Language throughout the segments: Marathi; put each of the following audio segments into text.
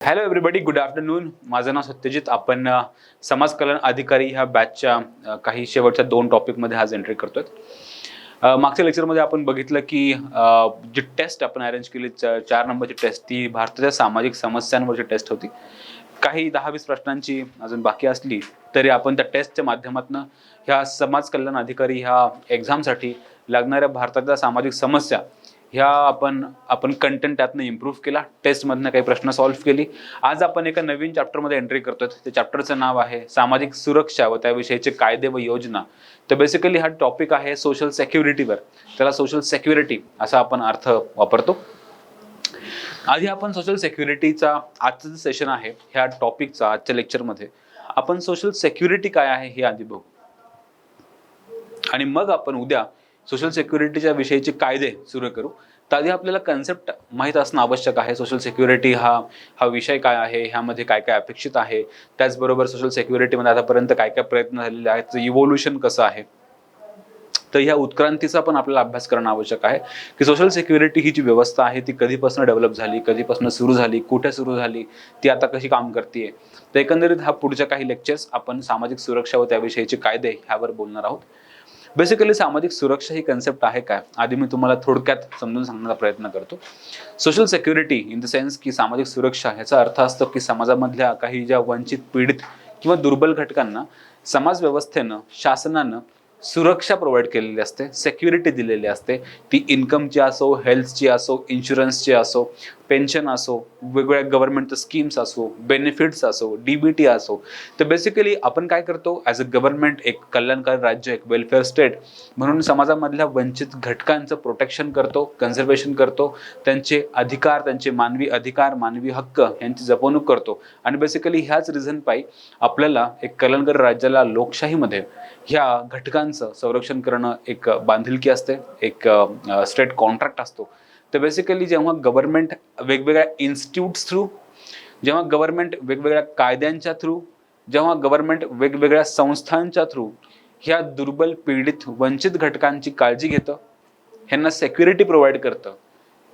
Hello everybody, good afternoon. माझं नाव सत्यजित. आपण समाज कल्याण अधिकारी ह्या बॅचच्या काही शेवटच्या 2 टॉपिकमध्ये आज एंट्री करतोय. मागच्या लेक्चरमध्ये आपण बघितलं की जी टेस्ट आपण अरेंज केली 4 नंबरची टेस्ट, ती भारताच्या सामाजिक समस्यांवरची टेस्ट होती. काही 10-20 प्रश्नांची अजून बाकी असली तरी आपण त्या टेस्टच्या माध्यमातून ह्या समाज कल्याण अधिकारी ह्या एक्झामसाठी लागणाऱ्या भारताच्या सामाजिक समस्या ह्या आपण कंटेंट त्यातनं इम्प्रूव्ह केला. टेस्टमधनं काही प्रश्न सॉल्व्ह केली. आज आपण एका नवीन चॅप्टरमध्ये एंट्री करतोय. त्या चॅप्टरचं नाव आहे सामाजिक सुरक्षा व त्याविषयीचे कायदे व योजना. तर बेसिकली हा टॉपिक आहे सोशल सेक्युरिटीवर. त्याला सोशल सेक्युरिटी असा आपण अर्थ वापरतो. आधी आपण सोशल सेक्युरिटीचा आजचं जे सेशन आहे ह्या टॉपिकचा आजच्या लेक्चरमध्ये आपण सोशल सेक्युरिटी काय आहे हे आधी बघू आणि मग आपण उद्या सोशल सेक्युरिटीच्या विषयीचे कायदे सुरू करू. तर आधी आपल्याला कन्सेप्ट माहीत असणं आवश्यक आहे. सोशल सेक्युरिटी हा विषय काय आहे, ह्यामध्ये काय काय अपेक्षित आहे, त्याचबरोबर सोशल सेक्युरिटीमध्ये आतापर्यंत काय काय प्रयत्न झालेले आहेत, इव्होल्युशन कसं आहे. तर ह्या उत्क्रांतीचा पण आपल्याला अभ्यास करणं आवश्यक आहे की सोशल सिक्युरिटी ही जी व्यवस्था आहे ती कधीपासून डेव्हलप झाली, कधीपासून सुरू झाली, कुठे सुरू झाली, ती आता कशी काम करते. तर एकंदरीत हा पुढच्या काही लेक्चर्स आपण सामाजिक सुरक्षा व त्याविषयीचे कायदे ह्यावर बोलणार आहोत. बेसिकली सामाजिक सुरक्षा ही कन्सेप्ट आहे काय, आधी मी तुम्हाला थोडक्यात समजून सांगण्याचा प्रयत्न करतो. Social security in the sense की सामाजिक सुरक्षा ह्याचा अर्थ असतो की समाजामधल्या काही ज्या वंचित, पीडित किंवा दुर्बल घटकांना समाज व्यवस्थेनं, शासनानं सुरक्षा प्रोव्हाइड केलेली असते, सेक्युरिटी दिलेली असते. ती इन्कमची असो, हेल्थची असो, इन्शुरन्सची असो, पेन्शन असो, वेगवेगळ्या गव्हर्नमेंटच्या स्कीम्स असो, बेनिफिट्स असो, डीबीटी असो. तर बेसिकली आपण काय करतो ॲज अ गव्हर्नमेंट, एक कल्याणकारी राज्य, एक वेलफेअर स्टेट म्हणून समाजामधल्या वंचित घटकांचं प्रोटेक्शन करतो, कन्झर्वेशन करतो, त्यांचे अधिकार, त्यांचे मानवी अधिकार, मानवी हक्क यांची जपवणूक करतो. आणि बेसिकली ह्याच रिझन पायी आपल्याला एक कल्याणकारी राज्याला लोकशाहीमध्ये ह्या घटकांचं संरक्षण करणं एक बांधिलकी असते, एक स्टेट कॉन्ट्रॅक्ट असतो. तर बेसिकली जेव्हा गव्हर्नमेंट वेगवेगळ्या इन्स्टिट्यूट्स थ्रू, जेव्हा गव्हर्नमेंट वेगवेगळ्या कायद्यांच्या थ्रू, जेव्हा गव्हर्नमेंट वेगवेगळ्या संस्थांच्या थ्रू ह्या दुर्बल, पीडित, वंचित घटकांची काळजी घेतं, ह्यांना सेक्युरिटी प्रोव्हाइड करतं,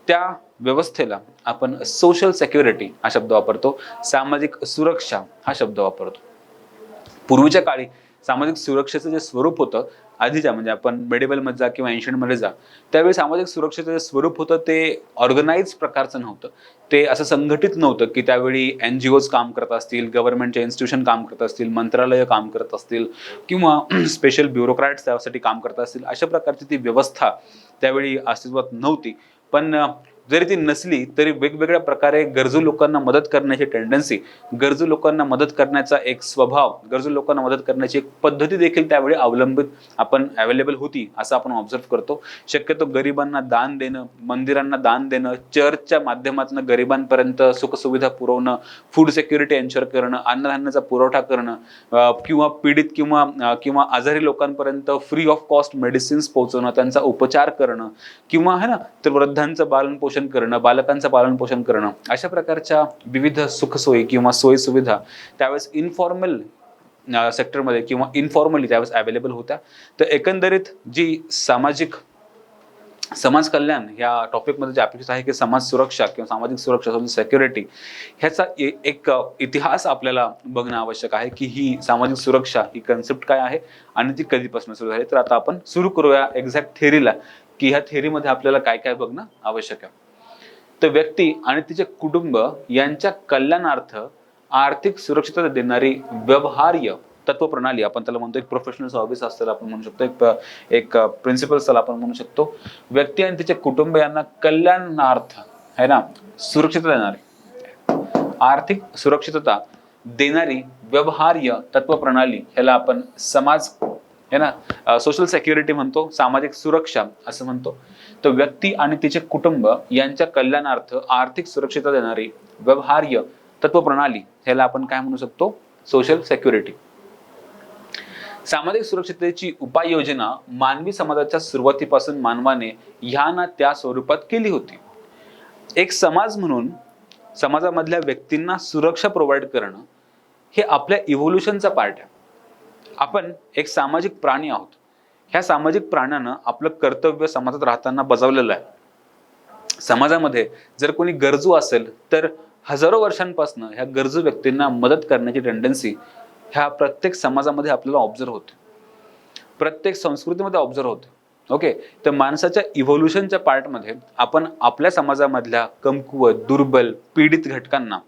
त्या व्यवस्थेला आपण सोशल सेक्युरिटी हा शब्द वापरतो, सामाजिक सुरक्षा हा शब्द वापरतो. पूर्वीच्या काळी सामाजिक सुरक्षेचं जे स्वरूप होतं, आधीच्या म्हणजे आपण मेडिवलमध्ये जा किंवा एन्शंटमध्ये जा, त्यावेळी सामाजिक सुरक्षेचं जे स्वरूप होतं ते ऑर्गनाइज प्रकारचं नव्हतं. ते असं संघटित नव्हतं की त्यावेळी NGOज काम करत असतील, गव्हर्नमेंटचे इन्स्टिट्यूशन काम करत असतील, मंत्रालय काम करत असतील किंवा स्पेशल ब्युरोक्रॅट्स त्यासाठी काम करत असतील. अशा प्रकारची ती व्यवस्था त्यावेळी अस्तित्वात नव्हती. पण जरी ती नसली तरी वेगवेगळ्या प्रकारे गरजू लोकांना मदत करण्याची टेंडन्सी, गरजू लोकांना मदत करण्याचा एक स्वभाव, गरजू लोकांना मदत करण्याची एक पद्धती देखील त्यावेळी अवलंबित अवेलेबल होती असं आपण ऑब्झर्व करतो. शक्यतो गरिबांना दान देणं, मंदिरांना दान देणं, चर्चच्या माध्यमातून गरिबांपर्यंत सुखसुविधा पुरवणं, फूड सिक्युरिटी एन्श्योर करणं, अन्नधान्याचा पुरवठा करणं किंवा पीडित किंवा आजारी लोकांपर्यंत फ्री ऑफ कॉस्ट मेडिसिन्स पोहोचवणं, त्यांचा उपचार करणं किंवा है ना, तर वृद्धांचं पालनपोषण करणं, बालकांचं पालनपोषण करणं, अशा प्रकारच्या विविध सुखसोयी किंवा सोयी सुविधा त्यावेळेस इन्फॉर्मल सेक्टरमध्ये किंवा इन्फॉर्मली त्यावेळेस अवेलेबल होत्या. तर एकंदरीत जी समाज कल्याण या टॉपिकमध्ये जे अपेक्षित आहे की समाज सुरक्षा किंवा सामाजिक सुरक्षा, सोशल सेक्युरिटी ह्याचा एक इतिहास आपल्याला बघणं आवश्यक आहे की ही सामाजिक सुरक्षा ही कन्सेप्ट काय आहे आणि ती कधीपासून सुरू झाली. तर आता आपण सुरू करूया एक्झॅक्ट थेअरीला की ह्या थेअरीमध्ये आपल्याला काय काय बघणं आवश्यक आहे. तर व्यक्ती आणि तिचे कुटुंब यांच्या कल्याणार्थ आर्थिक सुरक्षितता देणारी व्यवहार्य तत्वप्रणाली, आपण त्याला म्हणतो एक प्रोफेशनल सर्व्हिस असतं, आपण म्हणू शकतो एक प्रिन्सिपल्स आपण म्हणू शकतो. व्यक्ती आणि तिचे कुटुंब यांना कल्याणार्थ है ना सुरक्षितता देणारी, आर्थिक सुरक्षितता देणारी व्यवहार्य तत्वप्रणाली ह्याला आपण समाज है ना सोशल सेक्युरिटी म्हणतो, सामाजिक सुरक्षा असं म्हणतो. तर व्यक्ती आणि तिचे कुटुंब यांच्या कल्याणार्थ आर्थिक सुरक्षितता देणारी व्यवहार्य तत्वप्रणाली ह्याला आपण काय म्हणू शकतो, सोशल सेक्युरिटी. सामाजिक सुरक्षिततेची उपाययोजना मानवी समाजाच्या सुरुवातीपासून मानवाने ह्या ना त्या स्वरूपात केली होती. एक समाज म्हणून समाजामधल्या व्यक्तींना सुरक्षा प्रोव्हाइड करणं हे आपल्या इव्होल्युशनचा पार्ट आहे. आपण एक सामाजिक प्राणी आहोत. ह्या सामाजिक प्राण्यानं आपलं कर्तव्य समाजात राहताना बजावलेलं आहे. समाजामध्ये जर कोणी गरजू असेल तर हजारो वर्षांपासून ह्या गरजू व्यक्तींना मदत करण्याची टेंडन्सी ह्या प्रत्येक समाजामध्ये आपल्याला ऑब्झर्व होते, प्रत्येक संस्कृतीमध्ये ऑब्झर्व होते. ओके, तर माणसाच्या इव्होल्युशनच्या पार्टमध्ये आपण आपल्या समाजामधल्या कमकुवत, दुर्बल, पीडित घटकांना,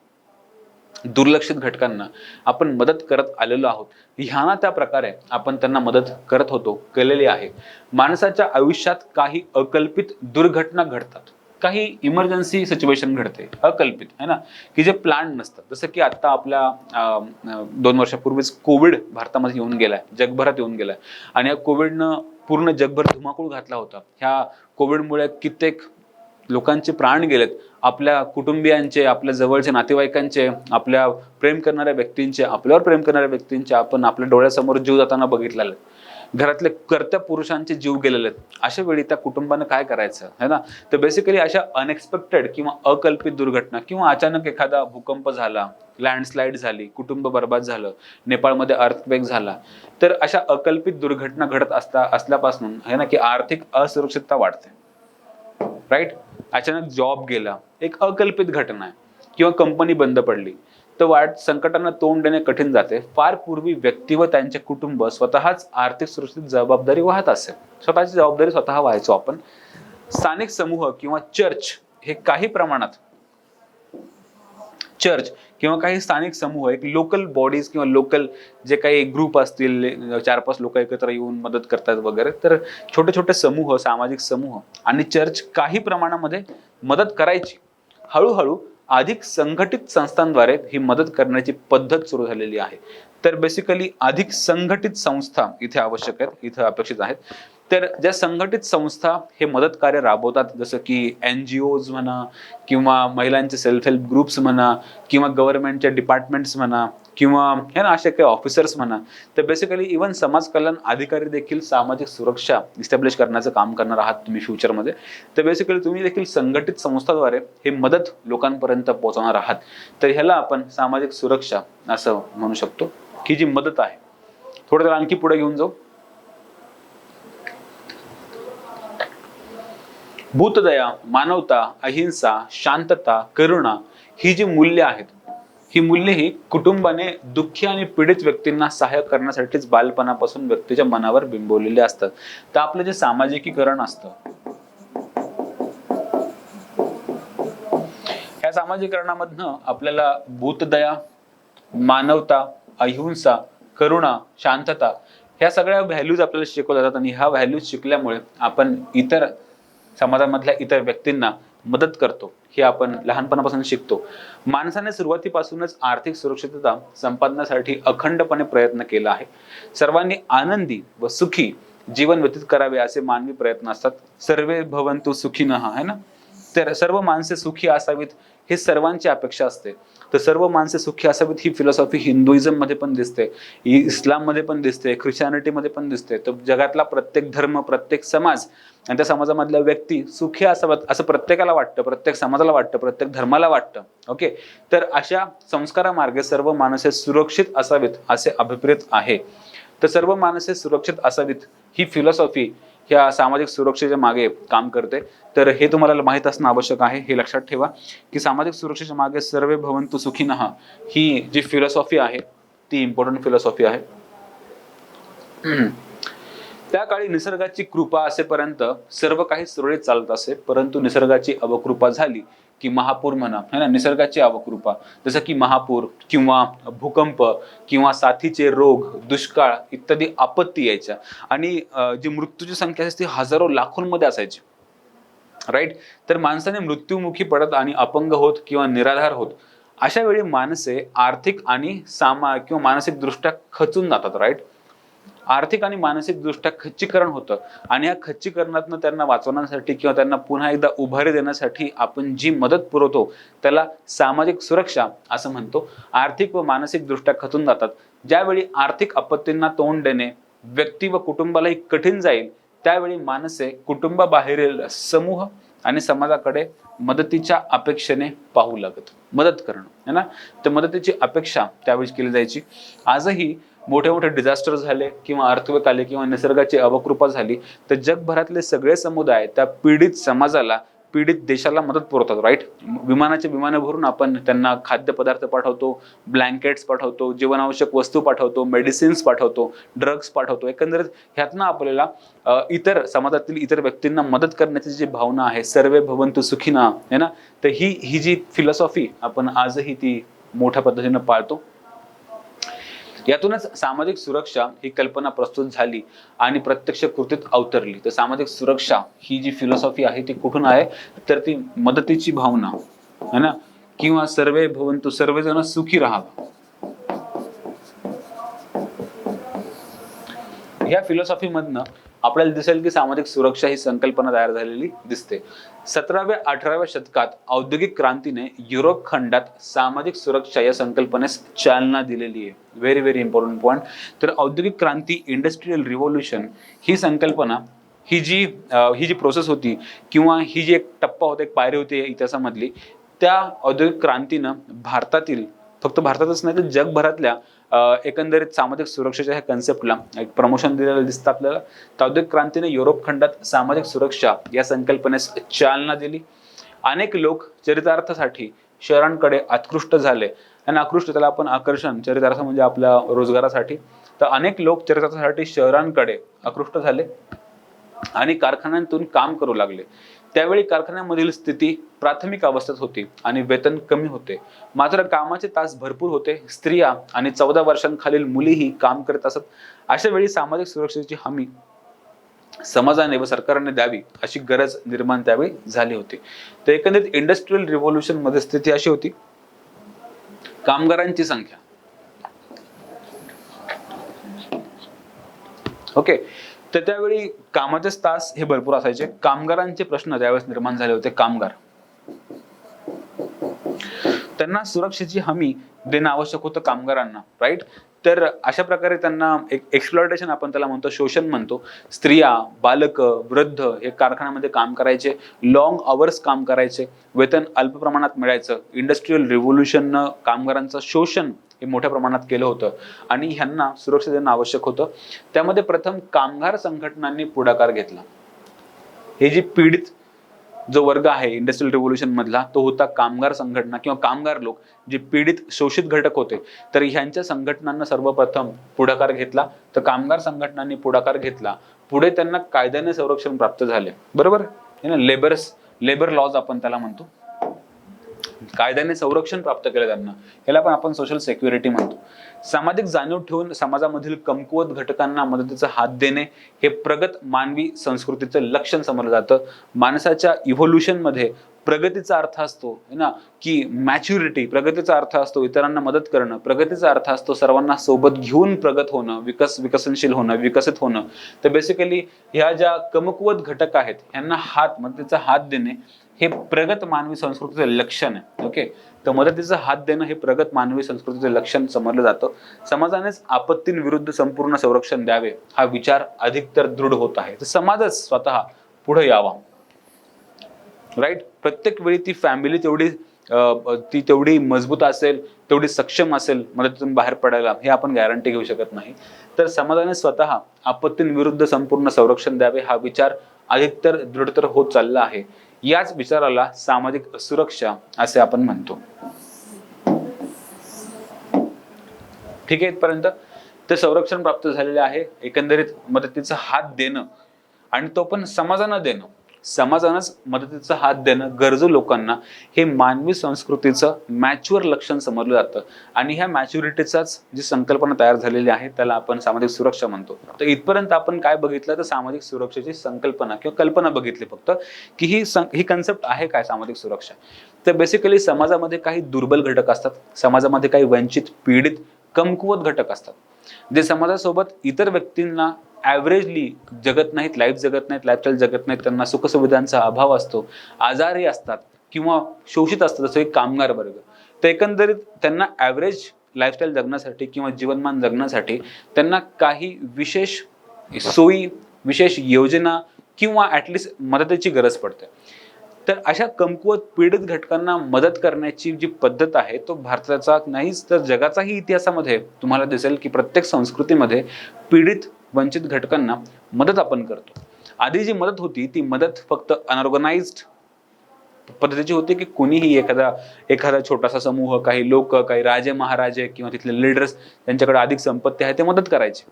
दुर्लक्षित घटकांना आपण मदत करत आलेलो आहोत. ह्या त्या प्रकारे आपण त्यांना मदत करत होतो, केलेली आहे. माणसाच्या आयुष्यात काही अकल्पित दुर्घटना घडतात, काही इमर्जन्सी सिच्युएशन घडते अकल्पित, है ना, की जे प्लॅन नसतं. जसं की आता आपल्या 2 वर्षापूर्वीच कोविड भारतामध्ये येऊन गेलाय, जगभरात येऊन गेलाय, आणि या कोविडनं पूर्ण जगभर धुमाकूळ घातला होता. ह्या कोविडमुळे कित्येक लोकांचे प्राण गेलेत, आपल्या कुटुंबियांचे, आपल्या जवळच्या नातेवाईकांचे, आपल्या प्रेम करणाऱ्या व्यक्तींचे, आपल्यावर प्रेम करणाऱ्या व्यक्तींचे आपण आपल्या डोळ्यासमोर जीव जाताना बघितलेले, घरातले कर्त्या पुरुषांचे जीव गेलेले आहेत. अशा वेळी त्या कुटुंबानं काय करायचं, है ना. तर बेसिकली अशा अनएक्सपेक्टेड किंवा अकल्पित दुर्घटना, किंवा अचानक एखादा भूकंप झाला, लँडस्लाईड झाली, कुटुंब बर्बाद झालं, नेपाळमध्ये अर्थक्वेक झाला, तर अशा अकल्पित दुर्घटना घडत असल्यापासून है ना, की आर्थिक असुरक्षितता वाढते, राईट. अचानक जॉब गेला, एक अकल्पित घटना आहे, किंवा कंपनी बंद पडली, तर संकटांना तोंड देणे कठीण जाते. फार पूर्वी व्यक्ती व त्यांचे कुटुंब स्वतःच आर्थिक सुरक्षित जबाबदारी वाहत असेल, स्वतःची जबाबदारी स्वतः व्हायचो आपण. स्थानिक समूह किंवा चर्च हे काही प्रमाणात, चर्च किंवा काही स्थानिक समूह, एक लोकल बॉडीज किंवा लोकल जे काही ग्रुप असतील, 4-5 लोक एकत्र येऊन मदत करतात वगैरे, तर छोटे छोटे समूह, सामाजिक समूह आणि चर्च काही प्रमाणामध्ये मदत करायची. हळूहळू अधिक संघटित संस्थांद्वारे ही मदत करण्याची पद्धत सुरू झालेली आहे. तर बेसिकली अधिक संघटित संस्था इथे आवश्यक आहेत, इथे अपेक्षित आहेत. तर ज्या संघटित संस्था हे मदत कार्य राबवतात, जसं की NGOज म्हणा, किंवा महिलांचे सेल्फ हेल्प ग्रुप्स म्हणा, किंवा गव्हर्नमेंटच्या डिपार्टमेंट्स म्हणा, किंवा हे ना असे काही ऑफिसर्स म्हणा, तर बेसिकली इव्हन समाज कल्याण अधिकारी देखील सामाजिक सुरक्षा इस्टॅब्लिश करण्याचं काम करणार आहात तुम्ही फ्युचरमध्ये. तर बेसिकली तुम्ही देखील संघटित संस्थाद्वारे हे मदत लोकांपर्यंत पोहोचवणार आहात. तर ह्याला आपण सामाजिक सुरक्षा असं म्हणू शकतो, की जी मदत आहे. थोडं तर आणखी पुढे घेऊन जाऊ. भूतदया, मानवता, अहिंसा, शांतता, करुणा ही जी मूल्य आहेत, ही मूल्य ही कुटुंबाने दुःखी आणि पीडित व्यक्तींना सहाय्य करण्यासाठीच बालपणापासून व्यक्तीच्या मनावर बिंबवलेले असतात. तर आपलं जे सामाजिकीकरण असतं, ह्या सामाजिकरणामधनं आपल्याला भूतदया, मानवता, अहिंसा, करुणा, शांतता ह्या सगळ्या व्हॅल्यूज आपल्याला शिकवल्या जातात. आणि ह्या व्हॅल्यूज शिकल्यामुळे आपण इतर समाजामधल्या इतर व्यक्तींना मदत करतो, हे आपण लहानपणापासून शिकतो. माणसाने सुरुवातीपासूनच आर्थिक सुरक्षितता संपादनासाठी अखंडपणे प्रयत्न केला आहे. सर्वांनी आनंदी व सुखी जीवन व्यतीत करावे असे मानवी प्रयत्न असतात. सर्वे भवन्तु सुखिनः, है ना. तर सर्व माणसे सुखी असावीत हे सर्वांची अपेक्षा असते. तर सर्व माणसे सुखी असावीत ही फिलॉसॉफी हिंदुइझम मध्ये पण दिसते, इस्लाम मध्ये पण दिसते, ख्रिश्चॅनिटी मध्ये पण दिसते. तर जगातला प्रत्येक धर्म, प्रत्येक समाज आणि त्या समाजामधल्या व्यक्ती सुखी असाव्यात असं प्रत्येकाला वाटतं, प्रत्येक समाजाला वाटतं, प्रत्येक धर्माला वाटतं. ओके, तर अशा संस्कारामार्गे सर्व माणसे सुरक्षित असावीत असे अभिप्रेत आहे. तर सर्व माणसे सुरक्षित असावीत ही फिलॉसॉफी ह्या सामाजिक सुरक्षेच्या मागे काम करते. तर हे तुम्हाला माहित असणं आवश्यक आहे. हे लक्षात ठेवा की सामाजिक सुरक्षेच्या मागे सर्वे भवन्तु सुखिनः ही जी फिलॉसॉफी आहे ती इम्पॉर्टंट फिलॉसॉफी आहे. त्या काळी निसर्गाची कृपा असेपर्यंत सर्व काही सुरळीत चालत असे, परंतु निसर्गाची अवकृपा झाली की महापूर म्हणा, है ना, निसर्गाची अवकृपा जसं की महापूर किंवा भूकंप किंवा साथीचे रोग, दुष्काळ इत्यादी आपत्ती यायच्या. आणि जी मृत्यूची संख्या असते ती हजारो लाखोंमध्ये असायची, राईट. तर माणसाने मृत्युमुखी पडत आणि अपंग होत किंवा निराधार होत, अशा वेळी माणसे आर्थिक आणि किंवा मानसिक दृष्ट्या खचून जातात, राईट. आर्थिक आणि मानसिक दृष्ट्या खच्चीकरण होतं. आणि या खच्चीकरणातनं त्यांना वाचवण्यासाठी किंवा त्यांना पुन्हा एकदा उभारी देण्यासाठी आपण जी मदत पुरवतो त्याला सामाजिक सुरक्षा असं म्हणतो. आर्थिक व मानसिक दृष्ट्या खचून जातात. ज्यावेळी आर्थिक आपत्तींना तोंड देणे व्यक्ती व कुटुंबालाही कठीण जाईल, त्यावेळी माणसे कुटुंबाबाहेरील समूह आणि समाजाकडे मदतीच्या अपेक्षेने पाहू लागत. मदत करणं, है ना, तर मदतीची अपेक्षा त्यावेळी केली जायची. आजही मोठे मोठे डिझास्टर झाले किंवा अर्थक्वेक आले किंवा निसर्गाची अवकृपा झाली, तर जगभरातले सगळे समुदाय त्या पीडित समाजाला पीडित देशाला मदत पुरवतात, राईट. विमानाचे विमानं भरून आपण त्यांना खाद्यपदार्थ पाठवतो, ब्लँकेट्स पाठवतो, जीवनावश्यक वस्तू पाठवतो, मेडिसिन्स पाठवतो, ड्रग्स पाठवतो. एकंदरीत ह्यातनं आपल्याला इतर समाजातील इतर व्यक्तींना मदत करण्याची जी भावना आहे, सर्वे भवन्तु सुखिनः, आहे ना, तर ही जी फिलॉसॉफी आपण आजही ती मोठ्या पद्धतीनं पाळतो. यातूनच सामाजिक सुरक्षा ही कल्पना प्रस्तुत झाली आणि प्रत्यक्ष कृतीत अवतरली. तर सामाजिक सुरक्षा ही जी फिलॉसॉफी आहे ती कुठून आहे, तर ती मदतीची भावना है ना, किंवा सर्वे भवन्तु, सर्वजण सुखी राहावा, या फिलॉसॉफी मधनं आपल्याला दिसेल की सामाजिक सुरक्षा ही संकल्पना तयार झालेली दिसते. 17व्या-18व्या शतकात औद्योगिक क्रांतीने युरोप खंडात सामाजिक सुरक्षा या संकल्पनेस चालना दिलेली आहे. Very very important point. तर औद्योगिक क्रांती, इंडस्ट्रियल रिव्होल्यूशन ही संकल्पना, ही जी प्रोसेस होती किंवा ही जी एक टप्पा होता, एक पायरी होती इतिहासामधली, त्या औद्योगिक क्रांतीनं भारतातील, फक्त भारतातच नाही तर जगभरातल्या एकंदरीत सामाजिक सुरक्षेच्या ह्या कन्सेप्टला एक प्रमोशन दिलेलं दिसतं आपल्याला. तर औद्योगिक क्रांतीने युरोप खंडात सामाजिक सुरक्षा या संकल्पनेस चालना दिली. अनेक लोक चरितार्थासाठी शहरांकडे आकृष्ट झाले. आणि आकृष्ट, त्याला आपण आकर्षण, चरितार्थ म्हणजे आपल्या रोजगारासाठी. तर अनेक लोक चरितार्थासाठी शहरांकडे आकृष्ट झाले आणि कारखान्यांतून काम करू लागले. त्यावेळी कारखान्यामधील स्थिती प्राथमिक अवस्थेत होती आणि वेतन कमी होते, मात्र कामाचे तास भरपूर होते. स्त्रिया आणि 14 वर्षांखालील मुलीही काम करत असत. अशा वेळी सामाजिक सुरक्षेची हमी समाजाने व सरकारने द्यावी अशी गरज निर्माण त्यावेळी झाली होती. तर एकंदरीत इंडस्ट्रियल रिव्होल्यूशन मध्ये स्थिती अशी होती, कामगारांची संख्या, ओके, तर त्यावेळी कामाचे तास हे भरपूर असायचे. कामगारांचे प्रश्न त्यावेळेस निर्माण झाले होते. कामगार, त्यांना सुरक्षेची हमी देणं आवश्यक होतं कामगारांना, राईट. तर अशा प्रकारे त्यांना एक एक्सप्लॉयटेशन आपण त्याला म्हणतो, शोषण म्हणतो. स्त्रिया, बालक, वृद्ध हे कारखान्यामध्ये काम करायचे, लॉंग आवर्स काम करायचे, वेतन अल्प प्रमाणात मिळायचं. इंडस्ट्रियल रिव्होल्यूशननं कामगारांचं शोषण हे मोठ्या प्रमाणात केलं होतं आणि ह्यांना सुरक्षा देणं आवश्यक होतं. त्यामध्ये प्रथम कामगार संघटनांनी पुढाकार घेतला. हे जी पीडित जो वर्ग आहे इंडस्ट्रियल रिव्होल्यूशन मधला, तो होता कामगार संघटना किंवा कामगार लोक, जे पीडित शोषित घटक होते. तर ह्यांच्या संघटनांना सर्वप्रथम पुढाकार घेतला. तर कामगार संघटनांनी पुढाकार घेतला. पुढे त्यांना कायद्याने संरक्षण प्राप्त झाले, बरोबर, लेबर लॉज आपण त्याला म्हणतो. कायद्याने संरक्षण प्राप्त केलं त्यांना, याला पण आपण सोशल सिक्युरिटी म्हणतो. सामाजिक जाणीव ठेवून समाजामधील कमकुवत घटकांना मदतीचा हात देणे हे प्रगत मानवी संस्कृतीचं लक्षण समजलं जातं. माणसाच्या इव्होल्युशन मध्ये प्रगतीचा अर्थ असतो ना, की मॅच्युरिटी, प्रगतीचा अर्थ असतो इतरांना मदत करणं, प्रगतीचा अर्थ असतो सर्वांना सोबत घेऊन प्रगत होणं, विकसनशील होणं, विकसित होणं. तर बेसिकली ह्या ज्या कमकुवत घटक आहेत ह्यांना मदतीचा हात देणे हे प्रगत मानवी संस्कृतीचं लक्षण आहे. ओके, तर मदतीचा हात देणं हे प्रगत मानवी संस्कृतीचं लक्षण समजलं जातं. समाजानेच आपत्तींविरुद्ध संपूर्ण संरक्षण द्यावे हा विचार अधिकतर दृढ होत आहे. तर समाजच स्वतः पुढे यावा, राईट. प्रत्येक वेळी ती फॅमिली तेवढी मजबूत असेल, तेवढी सक्षम असेल मदतीतून बाहेर पडायला, हे आपण गॅरंटी घेऊ शकत नाही. तर समाजाने स्वतः आपत्तींविरुद्ध संपूर्ण संरक्षण द्यावे हा विचार अधिकतर दृढतर होत चालला आहे. याच विचाराला सामाजिक सुरक्षा असे आपण म्हणतो. ठीक आहे, इथपर्यंत ते संरक्षण प्राप्त झालेले आहे. एकंदरीत मदतीचा हात देणं, आणि तो पण समाजानं देणं, समाजानंच मदतीचा हात देणं गरजू लोकांना, हे मानवी संस्कृतीचं मॅच्युअर लक्षण समजलं जातं. आणि ह्या मॅच्युरिटीचाच जी संकल्पना तयार झालेली आहे त्याला आपण सामाजिक सुरक्षा म्हणतो. तर इथपर्यंत आपण काय बघितलं, तर सामाजिक सुरक्षेची संकल्पना किंवा कल्पना बघितली फक्त, की ही कन्सेप्ट आहे काय सामाजिक सुरक्षा. तर बेसिकली समाजामध्ये काही दुर्बल घटक असतात, समाजामध्ये काही वंचित, पीडित, कमकुवत घटक असतात, जे समाजासोबत इतर व्यक्तींना ॲव्हरेजली जगत नाहीत, लाईफस्टाईल जगत नाहीत. त्यांना सुखसुविधांचा अभाव असतो, आजारी असतात किंवा शोषित असतात, जसं एक कामगार वर्ग. तर एकंदरीत त्यांना ॲव्हरेज लाईफस्टाईल जगण्यासाठी किंवा जीवनमान जगण्यासाठी त्यांना काही विशेष सोयी, विशेष योजना किंवा ॲटलिस्ट मदतीची गरज पडते. तर अशा कमकुवत पीडित घटकांना मदत करण्याची जी पद्धत आहे, तो भारताचा नाहीच तर जगाचाही इतिहासामध्ये तुम्हाला दिसेल की प्रत्येक संस्कृतीमध्ये पीडित, वंचित घटकांना मदत आपण करतो. आधी जी मदत होती ती मदत फक्त अनऑर्गनाइज्ड पद्धतीची होती की कोणीही एखादा छोटासा समूह, काही लोक, काही राजे महाराजे किंवा तिथले लीडर्स त्यांच्याकडे अधिक संपत्ती आहे ते मदत करायचे.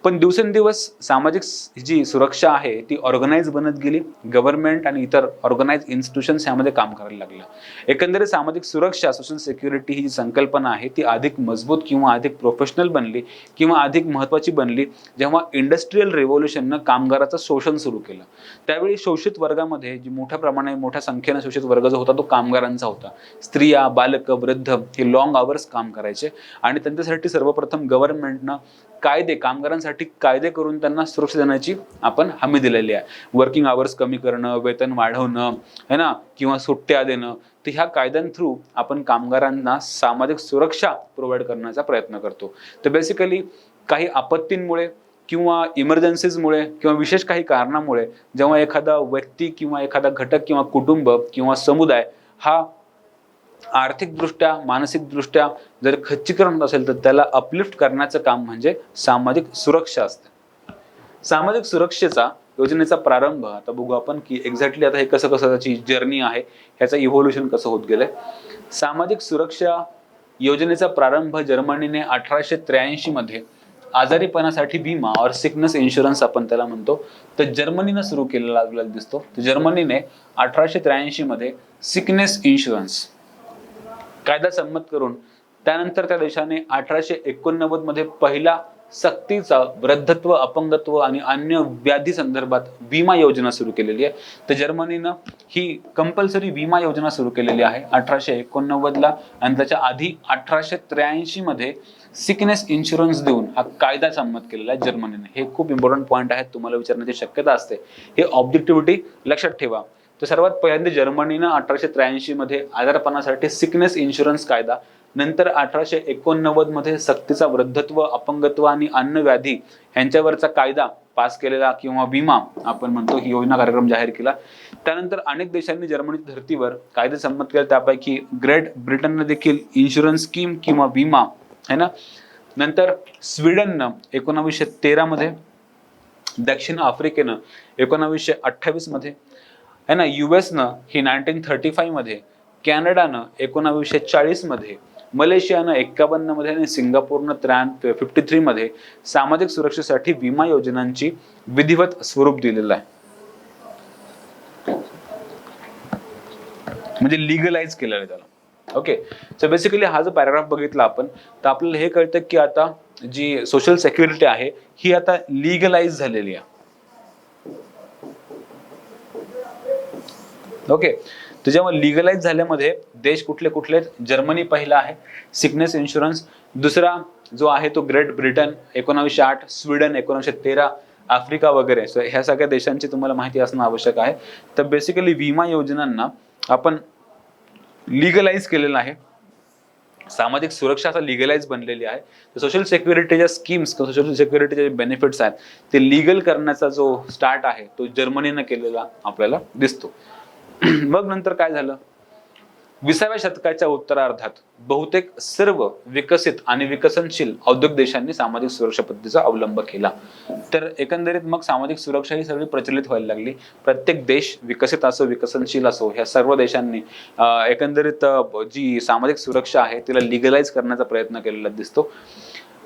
पण दिवसेंदिवस सामाजिक जी सुरक्षा आहे ती ऑर्गनाइज बनत गेली. गव्हर्नमेंट आणि इतर ऑर्गनाइज इन्स्टिट्यूशन्स यामध्ये काम करायला लागलं. एकंदरीत सामाजिक सुरक्षा, सोशल सिक्युरिटी ही जी संकल्पना आहे ती अधिक मजबूत किंवा अधिक प्रोफेशनल बनली किंवा अधिक महत्त्वाची बनली जेव्हा इंडस्ट्रियल रिव्होल्यूशननं कामगाराचं शोषण सुरू केलं. त्यावेळी शोषित वर्गामध्ये जी मोठ्या संख्येने शोषित वर्ग जो होता तो कामगारांचा होता. स्त्रिया, बालक, वृद्ध हे लॉंग आवर्स काम करायचे आणि त्यांच्यासाठी सर्वप्रथम गव्हर्नमेंटनं कामगारांसाठी कायदे करून त्यांना सुरक्षा देण्याची आपण हमी दिलेली आहे. वर्किंग आवर्स कमी करणं, वेतन वाढवणं है ना, किंवा सुट्ट्या देणं. तर ह्या कायद्यांथ्रू आपण कामगारांना सामाजिक सुरक्षा प्रोव्हाइड करण्याचा प्रयत्न करतो. तर बेसिकली काही आपत्तींमुळे किंवा इमर्जन्सीजमुळे किंवा विशेष काही कारणामुळे जेव्हा एखादा व्यक्ती किंवा एखादा घटक किंवा कुटुंब किंवा समुदाय हा आर्थिकदृष्ट्या, मानसिकदृष्ट्या जर खच्चीकरण होत असेल तर त्याला अपलिफ्ट करण्याचं काम म्हणजे सामाजिक सुरक्षा असते. सामाजिक सुरक्षेचा योजनेचा प्रारंभ आता बघू आपण की एक्झॅक्टली आता हे कसं त्याची जर्नी आहे, ह्याचं इव्होल्युशन कसं होत गेलंय. सामाजिक सुरक्षा योजनेचा प्रारंभ जर्मनीने 1883 मध्ये आजारीपणासाठी विमा और सिकनेस इन्शुरन्स आपण त्याला म्हणतो तर जर्मनीनं सुरू केलेला आपल्याला दिसतो. तर जर्मनीने 1883 मध्ये सिकनेस इन्शुरन्स कायदा संमत करून त्यानंतर त्या देशाने 1889 मध्ये पहिला सक्तीचा वृद्धत्व, अपंगत्व आणि अन्य व्याधी संदर्भात विमा योजना सुरू केलेली आहे. तर जर्मनीनं ही कंपल्सरी विमा योजना सुरू केलेली आहे 1889ला आणि त्याच्या आधी 1883 मध्ये सिकनेस इन्शुरन्स देऊन हा कायदा संमत केलेला आहे जर्मनीने. हे खूप इम्पॉर्टंट पॉईंट आहे, तुम्हाला विचारण्याची शक्यता असते. हे ऑब्जेक्टिव्हिटी लक्षात ठेवा. तर सर्वात पहिल्यांदा जर्मनीनं 1883 मध्ये आजारपणासाठी सिकनेस इन्शुरन्स कायदा, नंतर 1889 मध्ये सक्तीचा वृद्धत्व, अपंगत्व आणि अन्न व्याधी यांच्यावरचा कायदा पास केलेला किंवा विमा आपण म्हणतो ही योजना कार्यक्रम जाहीर केला. त्यानंतर अनेक देशांनी जर्मनीच्या धर्तीवर कायदे संमत केले, त्यापैकी ग्रेट ब्रिटनने देखील इन्शुरन्स स्कीम किंवा विमा है ना. नंतर स्वीडननं 1913 मध्ये, दक्षिण आफ्रिकेनं 1928 मध्ये है ना, युएसनं ही 1935 मध्ये, कॅनडानं 1940 मध्ये, मलेशियानं 51 मध्ये आणि सिंगापूरनं 53 मध्ये सामाजिक सुरक्षेसाठी विमा योजनांची विधिवत स्वरूप दिलेलं आहे, म्हणजे लिगलाइज केलेलं आहे त्याला. ओके, सो बेसिकली हा जो पॅराग्राफ बघितला आपण तर आपल्याला हे कळतं की आता जी सोशल सिक्युरिटी आहे ही आता लिगलाइज झालेली आहे. ओके, तर जेव्हा लिगलाइज झाल्यामध्ये देश कुठले जर्मनी पहिला आहे सिकनेस इन्शुरन्स, दुसरा जो आहे तो ग्रेट ब्रिटन 1908, स्वीडन 1913, आफ्रिका वगैरे. सो ह्या सगळ्या देशांची तुम्हाला माहिती असणं आवश्यक आहे. तर बेसिकली विमा योजनांना आपण लिगलाइज केलेलं आहे, सामाजिक सुरक्षा आता लिगलाइज बनलेली आहे. तर सोशल सिक्युरिटीच्या स्कीम्स, सोशल सिक्युरिटीचे बेनिफिट्स आहेत ते लीगल करण्याचा जो स्टार्ट आहे तो जर्मनीनं केलेला आपल्याला दिसतो. मग नंतर काय झालं, 20व्या शतकाच्या उत्तरार्धात बहुतेक सर्व विकसित आणि विकसनशील औद्योगिक देशांनी सामाजिक सुरक्षा पद्धतीचा अवलंब केला. तर एकंदरीत मग सामाजिक सुरक्षा ही सगळी प्रचलित व्हायला लागली. प्रत्येक देश विकसित असो, विकसनशील असो, ह्या सर्व देशांनी एकंदरीत जी सामाजिक सुरक्षा आहे तिला लिगलाइज करण्याचा प्रयत्न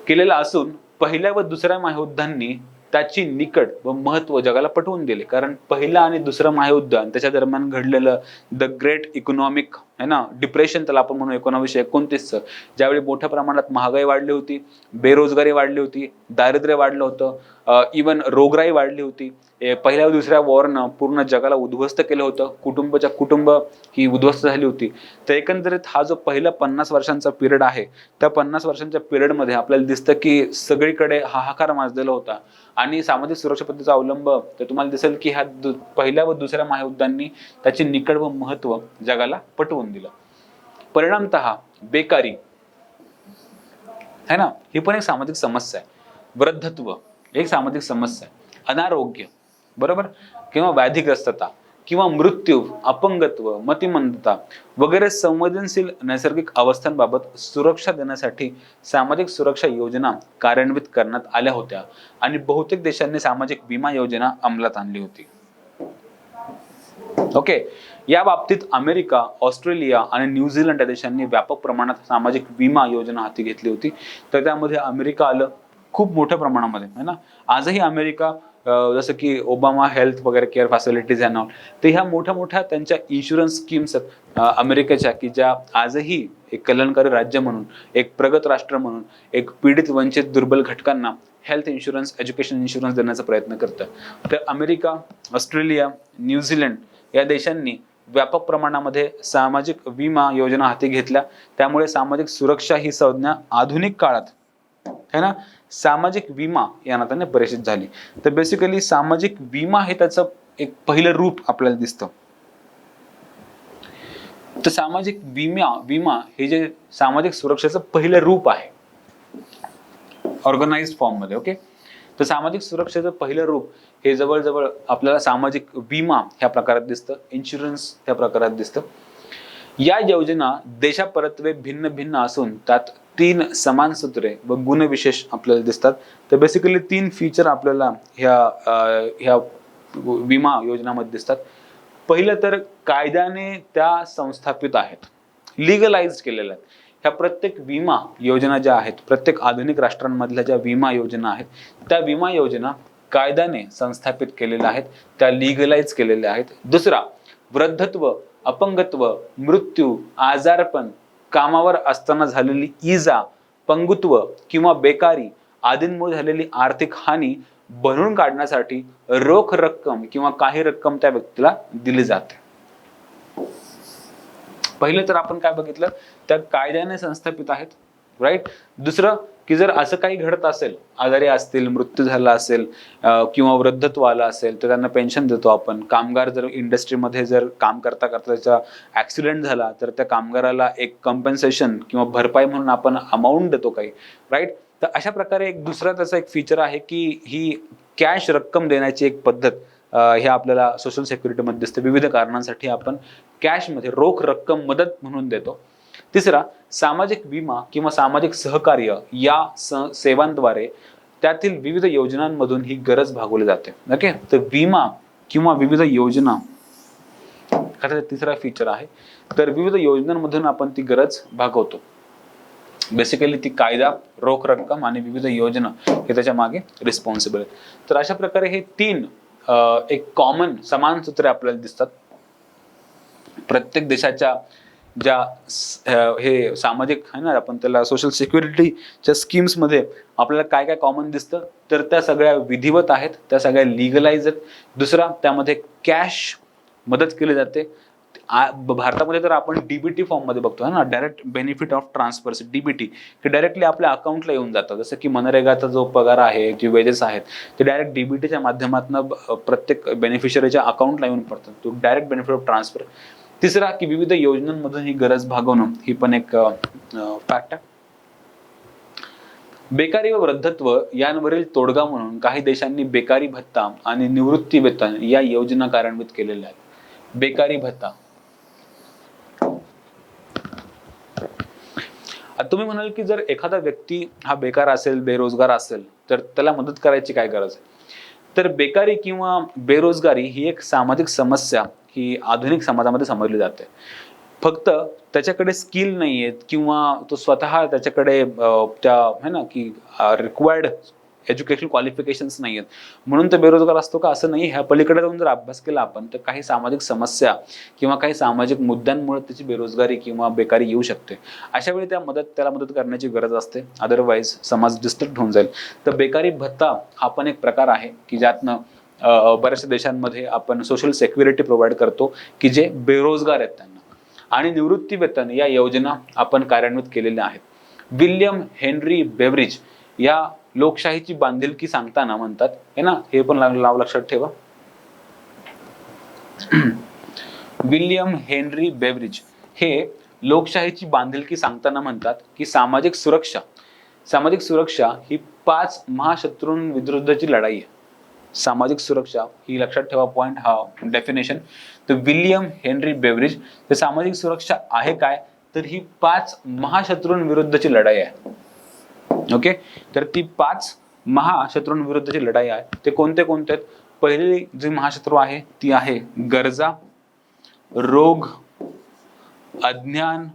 केलेला असून पहिल्या व दुसऱ्या महायुद्धांनी त्याची निकड व महत्व जगाला पटवून दिले. कारण पहिलं आणि दुसरं महायुद्ध आणि त्याच्या दरम्यान घडलेलं द ग्रेट इकॉनॉमिक है ना डिप्रेशन त्याला आपण म्हणू 1929चं, ज्यावेळी मोठ्या प्रमाणात महागाई वाढली होती, बेरोजगारी वाढली होती, दारिद्र्य वाढलं होतं, इवन रोगराई वाढली होती. पहिल्या व दुसऱ्या वॉरनं पूर्ण जगाला उद्ध्वस्त केलं होतं, कुटुंब ही उद्ध्वस्त झाली होती. तर एकंदरीत हा जो पहिला 50 वर्षांचा पिरियड आहे त्या 50 वर्षांच्या पिरियडमध्ये आपल्याला दिसतं की सगळीकडे हाहाकार माजलेला होता आणि सामाजिक सुरक्षा पद्धतीचा अवलंब तर तुम्हाला दिसेल की ह्या पहिल्या व दुसऱ्या महायुद्धांनी त्याची निकड व महत्व जगाला पटवून दिलं. परिणामतः बेकारी है ना ही पण एक सामाजिक समस्या आहे, वृद्धत्व एक सामाजिक समस्या आहे, अनारोग्य बरोबर किंवा व्याधिग्रस्तता किंवा मृत्यू, अपंगत्व, मतिमंदता वगैरे संवेदनशील नैसर्गिक अवस्थांबाबत सुरक्षा देण्यासाठी सामाजिक सुरक्षा योजना कार्यान्वित करण्यात आल्या होत्या आणि बहुतेक देशांनी सामाजिक विमा योजना अंमलात आणली होती. ओके. या बाबतीत अमेरिका, ऑस्ट्रेलिया आणि न्यूझीलंड या देशांनी व्यापक प्रमाणात सामाजिक विमा योजना हाती घेतली होती. तर त्यामध्ये अमेरिका आलं खूप मोठ्या प्रमाणामध्ये, है ना. आजही अमेरिका जसं की ओबामा हेल्थ वगैरे केअर फॅसिलिटीज अँड ऑल, तर ह्या मोठ्या मोठ्या त्यांच्या इन्शुरन्स स्कीम्स आहेत अमेरिकेच्या, की ज्या आजही एक कल्याणकारी राज्य म्हणून, एक प्रगत राष्ट्र म्हणून, एक पीडित वंचित दुर्बल घटकांना हेल्थ इन्शुरन्स, एज्युकेशन इन्शुरन्स देण्याचा प्रयत्न करतं. तर अमेरिका, ऑस्ट्रेलिया, न्यूझीलंड या देशांनी व्यापक प्रमाणामध्ये सामाजिक विमा योजना हाती घेतल्या. त्यामुळे सामाजिक सुरक्षा ही संज्ञा आधुनिक काळात, है ना, सामाजिक विमा या नात्याने परिचित झाली. तर बेसिकली सामाजिक विमा हे त्याचं एक पहिलं रूप आपल्याला दिसतं. तर सामाजिक विमा हे जे सामाजिक सुरक्षेचं पहिलं रूप आहे ऑर्गनाइज्ड फॉर्म मध्ये. ओके. तर सामाजिक सुरक्षेचं पहिलं रूप हे जवळजवळ आपल्याला सामाजिक विमा ह्या प्रकारात दिसतं, इन्शुरन्स ह्या प्रकारात दिसतं. या योजना देशापरत्वे भिन्न भिन्न असून त्यात 3 समान सूत्रे व गुणविशेष आपल्याला दिसतात. तर बेसिकली 3 फीचर आपल्याला ह्या विमा योजनामध्ये दिसतात. पहिलं तर कायद्याने त्या संस्थापित आहेत, लिगलाइज्ड केलेल्या आहेत. ह्या प्रत्येक विमा योजना ज्या आहेत, प्रत्येक आधुनिक राष्ट्रांमधल्या ज्या विमा योजना आहेत, त्या विमा योजना कायद्याने संस्थापित केलेल्या आहेत, त्या लिगलाइज केलेल्या आहेत. दुसरा, वृद्धत्व, अपंगत्व, मृत्यू, आजारपण, कामावर असताना झालेली इजा, पंगुत्व किंवा बेकारी आदींमुळे झालेली आर्थिक हानी भरून काढण्यासाठी रोख रक्कम किंवा काही रक्कम त्या व्यक्तीला दिली जाते. पहिलं तर आपण काय बघितलं, त्या कायद्याने संस्थापित आहेत, राईट. दुसरं की जर असं काही घडत असेल, आजारी असतील, मृत्यू झाला असेल किंवा वृद्धत्व आलं असेल, तर त्यांना पेन्शन देतो आपण. कामगार जर इंडस्ट्रीमध्ये जर काम करता करता त्याचा ऍक्सिडेंट झाला तर त्या कामगाराला एक कॉम्पेन्सेशन किंवा भरपाई म्हणून आपण अमाऊंट देतो काही, राईट. तर अशा प्रकारे एक दुसरा त्याचा एक फीचर आहे की ही कॅश रक्कम देण्याची एक पद्धत हे आपल्याला सोशल सिक्युरिटीमध्ये दिसते. विविध कारणांसाठी आपण कॅशमध्ये रोख रक्कम मदत म्हणून देतो. तिसरा, सामाजिक विमा किंवा सामाजिक सहकार्य या सेवांद्वारे त्यातील विविध योजनांमधून ही गरज भागवली जाते. ओके. तर विमा किंवा विविध योजना हा तिसरा फीचर आहे. तर विविध योजनांमधून आपण ती गरज भागवतो. बेसिकली ती कायदा, रोख रक्कम आणि विविध योजना हे त्याच्या मागे रिस्पॉन्सिबल आहेत. तर अशा प्रकारे हे 3 एक कॉमन समान सूत्रे आपल्याला दिसतात. प्रत्येक देशाच्या ज्या हे सामाजिक आहे ना, आपण त्याला सोशल सिक्युरिटीच्या स्कीम्स मध्ये आपल्याला काय काय कॉमन दिसतं, तर त्या सगळ्या विधिवत आहेत, त्या सगळ्या लिगलाइज आहेत. दुसरा, त्यामध्ये कॅश मदत केली जाते. भारतामध्ये तर आपण डीबीटी फॉर्म मध्ये बघतो ना, direct benefit of transfer, DBT, की डायरेक्टली आपल्या अकाउंटला येऊन जातं. जसं की मनरेगाचा जो पगार आहे, जे वेजेस आहेत, ते डायरेक्ट डीबीटीच्या माध्यमातून प्रत्येक बेनिफिशरीच्या अकाउंटला येऊन पडतात. तो डायरेक्ट बेनिफिट ऑफ ट्रान्सफर. तिसरा, की विविध योजनांमधून ही गरज भागवणं ही पण एक फॅक्ट आहे. बेकारी व वृद्धत्व यांवरील तोडगा म्हणून काही देशांनी बेकारी भत्ता आणि निवृत्ती वेतन या योजना कार्यान्वित केलेल्या आहेत. बेकारी भत्ता, तुम्ही म्हणाल की जर एखादा व्यक्ती हा बेकार असेल, बेरोजगार असेल, तर त्याला मदत करायची काय गरज आहे. तर बेकारी किंवा बेरोजगारी ही एक सामाजिक समस्या ही आधुनिक समाजामध्ये समजली जाते. फक्त त्याच्याकडे स्किल नाहीयेत किंवा तो स्वतः त्याच्याकडे त्या है ना की रिक्वायर्ड एज्युकेशनल क्वालिफिकेशन्स नाहीयेत म्हणून तो बेरोजगार असतो का, असं नाही. ह्या पलीकडे जाऊन जर अभ्यास केला आपण तर काही सामाजिक समस्या किंवा काही सामाजिक मुद्द्यांमुळे त्याची बेरोजगारी किंवा बेकारी येऊ शकते. अशा वेळी त्याला मदत करण्याची गरज असते, अदरवाईज समाज डिस्टर्ब होऊन जाईल. तर बेकारी भत्ता हा पण एक प्रकार आहे की ज्यातनं बऱ्याचशा देशांमध्ये आपण सोशल सिक्युरिटी प्रोव्हाइड करतो की जे बेरोजगार आहेत त्यांना. आणि निवृत्ती वेतन या योजना आपण कार्यान्वित केलेल्या आहेत. विल्यम हेनरी बेव्हरिज या लोकशाहीची बांधिलकी सांगताना म्हणतात, है ना, हे पण नाव लक्षात ठेवा. विल्यम हेनरी बेव्हरिज हे लोकशाहीची बांधिलकी सांगताना म्हणतात की सामाजिक सुरक्षा ही 5 महाशत्रूंविरुद्धची लढाई आहे. सामाजिक सुरक्षा ही लक्षात ठेवा, पॉइंट हा डेफिनेशन. तर विल्यम हेनरी बेव्हरिज हे सामाजिक सुरक्षा आहे काय, तर ही 5 महाशत्रूंविरुद्धची लढाई आहे. ओके. तर ती 5 महाशत्रूंविरुद्धची लढाई आहे. ते कोणते कोणते आहेत. पहिली जी महाशत्रू आहे ती आहे गरजा, रोग, अज्ञान,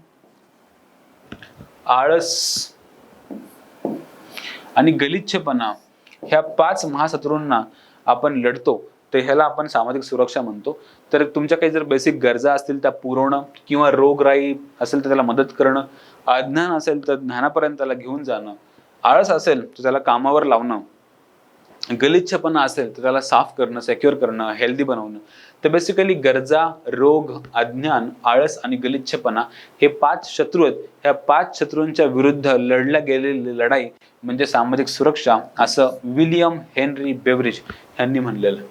आळस आणि गलिच्छपणा ह्या 5 महाशत्रूंना आपण लढतो तर ह्याला आपण सामाजिक सुरक्षा म्हणतो. तर तुमच्या काही जर बेसिक गरजा असतील त्या पुरवणं, किंवा रोगराई असेल तर त्याला मदत करणं, अज्ञान असेल तर ज्ञानापर्यंत त्याला घेऊन जाणं, आळस असेल तर त्याला कामावर लावणं, गलिच्छपणा असेल तर त्याला साफ करणं, सेक्युअर करणं, हेल्दी बनवणं. तर बेसिकली गरजा, रोग, अज्ञान, आळस आणि गलिच्छपणा हे 5 शत्रू आहेत. ह्या 5 शत्रूंच्या विरुद्ध लढल्या गेलेली लढाई म्हणजे सामाजिक सुरक्षा, असं विलियम हेनरी बेव्हरिज यांनी म्हणलेलं.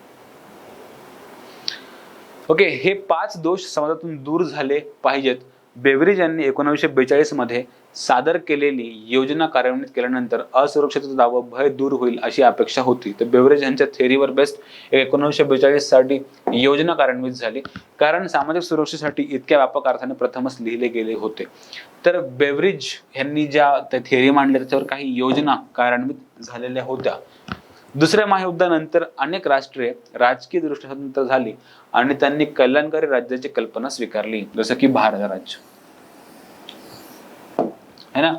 ओके, हे 5 दोष समाजातून दूर झाले पाहिजेत. बेव्हरिज यांनी 1942 मध्ये सादर केलेली योजना कार्यान्वित केल्यानंतर असुरक्षितता व भय दूर होईल अशी अपेक्षा होती. तर बेव्हरिज यांच्या थेअरीवर बेस्ट 1942 साठी योजना कार्यान्वित झाली, कारण सामाजिक सुरक्षेसाठी इतक्या व्यापक अर्थाने प्रथमच लिहिले गेले होते. तर बेव्हरिज यांनी ज्या थेअरी मांडल्या त्याच्यावर काही योजना कार्यान्वित झालेल्या होत्या. दुसऱ्या महायुद्धानंतर अनेक राष्ट्रे राजकीय दृष्ट्या स्वतंत्र झाली आणि त्यांनी कल्याणकारी राज्याची कल्पना स्वीकारली, जसं की भारत राज्य है ना.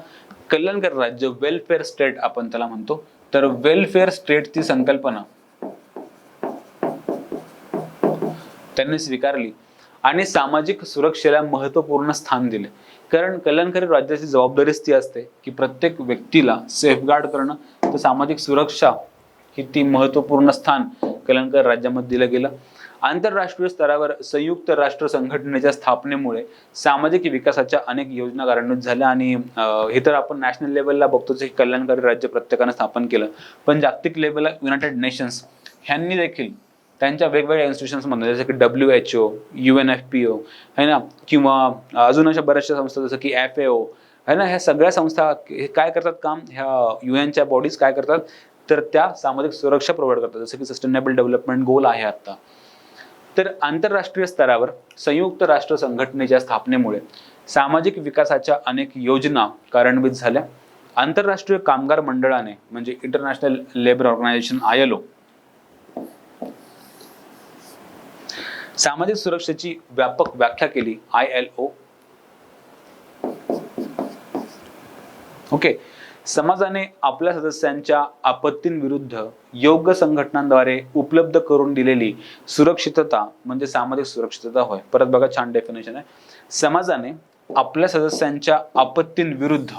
कल्याणकारी राज्य, वेलफेअर स्टेट आपण त्याला म्हणतो. तर वेलफेअर स्टेटची संकल्पना त्यांनी स्वीकारली आणि सामाजिक सुरक्षेला महत्वपूर्ण स्थान दिले. कारण कल्याणकारी राज्याची जबाबदारीच ती असते की प्रत्येक व्यक्तीला सेफगार्ड करणं. तर सामाजिक सुरक्षा ही ती महत्वपूर्ण स्थान कल्याणकारी राज्यामध्ये दिलं गेलं. आंतरराष्ट्रीय स्तरावर संयुक्त राष्ट्र संघटनेच्या स्थापनेमुळे सामाजिक विकासाच्या अनेक योजना कार्यान्वित झाल्या. आणि हे तर आपण नॅशनल लेवलला बघतोच की कल्याणकारी राज्य प्रत्येकाने स्थापन केलं, पण जागतिक लेवलला युनायटेड नेशन्स ह्यांनी देखील त्यांच्या वेगवेगळ्या इन्स्टिट्यूशन्स मध्ये जसं की WHO, UNFPO है ना, किंवा अजून अशा बऱ्याचशा संस्था जसं की FAO है ना, ह्या सगळ्या संस्था काय करतात काम, ह्या युएनच्या बॉडीज काय करतात तर त्या सामाजिक सुरक्षा प्रोव्हाइड करतात, जसं की सस्टेनेबल डेव्हलपमेंट गोल आहे आता. तर आंतरराष्ट्रीय स्तरावर संयुक्त राष्ट्र संघटनेच्या स्थापनेमुळे सामाजिक विकासाच्या अनेक योजना कार्यान्वित झाल्या. आंतरराष्ट्रीय कामगार मंडळाने म्हणजे इंटरनॅशनल लेबर ऑर्गनायझेशन ILO सामाजिक सुरक्षेची व्यापक व्याख्या केली. ILO okay. समाजाने आपल्या सदस्यांच्या आपत्तींविरुद्ध योग्य संघटनांद्वारे उपलब्ध करून दिलेली सुरक्षितता म्हणजे सामाजिक सुरक्षितता होय. परत बघा, छान डेफिनेशन आहे. समाजाने आपल्या सदस्यांच्या आपत्तींविरुद्ध,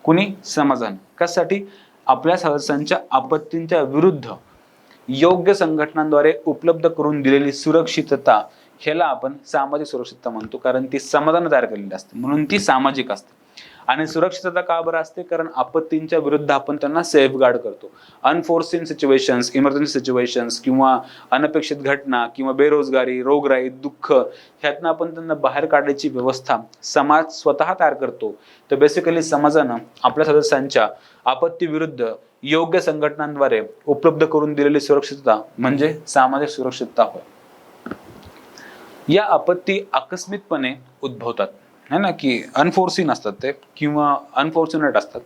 कुणी? समाजाने. कशासाठी? आपल्या सदस्यांच्या आपत्तींच्या विरुद्ध योग्य संघटनांद्वारे उपलब्ध करून दिलेली सुरक्षितता ह्याला आपण सामाजिक सुरक्षितता म्हणतो, कारण ती समाजाने तयार केलेली असते म्हणून ती सामाजिक असते. आणि सुरक्षितता का बरं असते? कारण आपत्तींच्या विरुद्ध आपण त्यांना सेफगार्ड करतो. अनफोर्सिन सिच्युएशन्स, इमर्जन्सी सिच्युएशन्स किंवा अनपेक्षित घटना किंवा बेरोजगारी, रोगराई, दुःख ह्यातनं आपण त्यांना बाहेर काढण्याची व्यवस्था समाज स्वतः तयार करतो. तर बेसिकली समाजानं आपल्या सदस्यांच्या आपत्ती विरुद्ध योग्य संघटनांद्वारे उपलब्ध करून दिलेली सुरक्षितता म्हणजे सामाजिक सुरक्षितता होय. या आपत्ती आकस्मिकपणे उद्भवतात है ना, की अनफोर्सिन असतात ते किंवा अनफॉर्च्युनेट असतात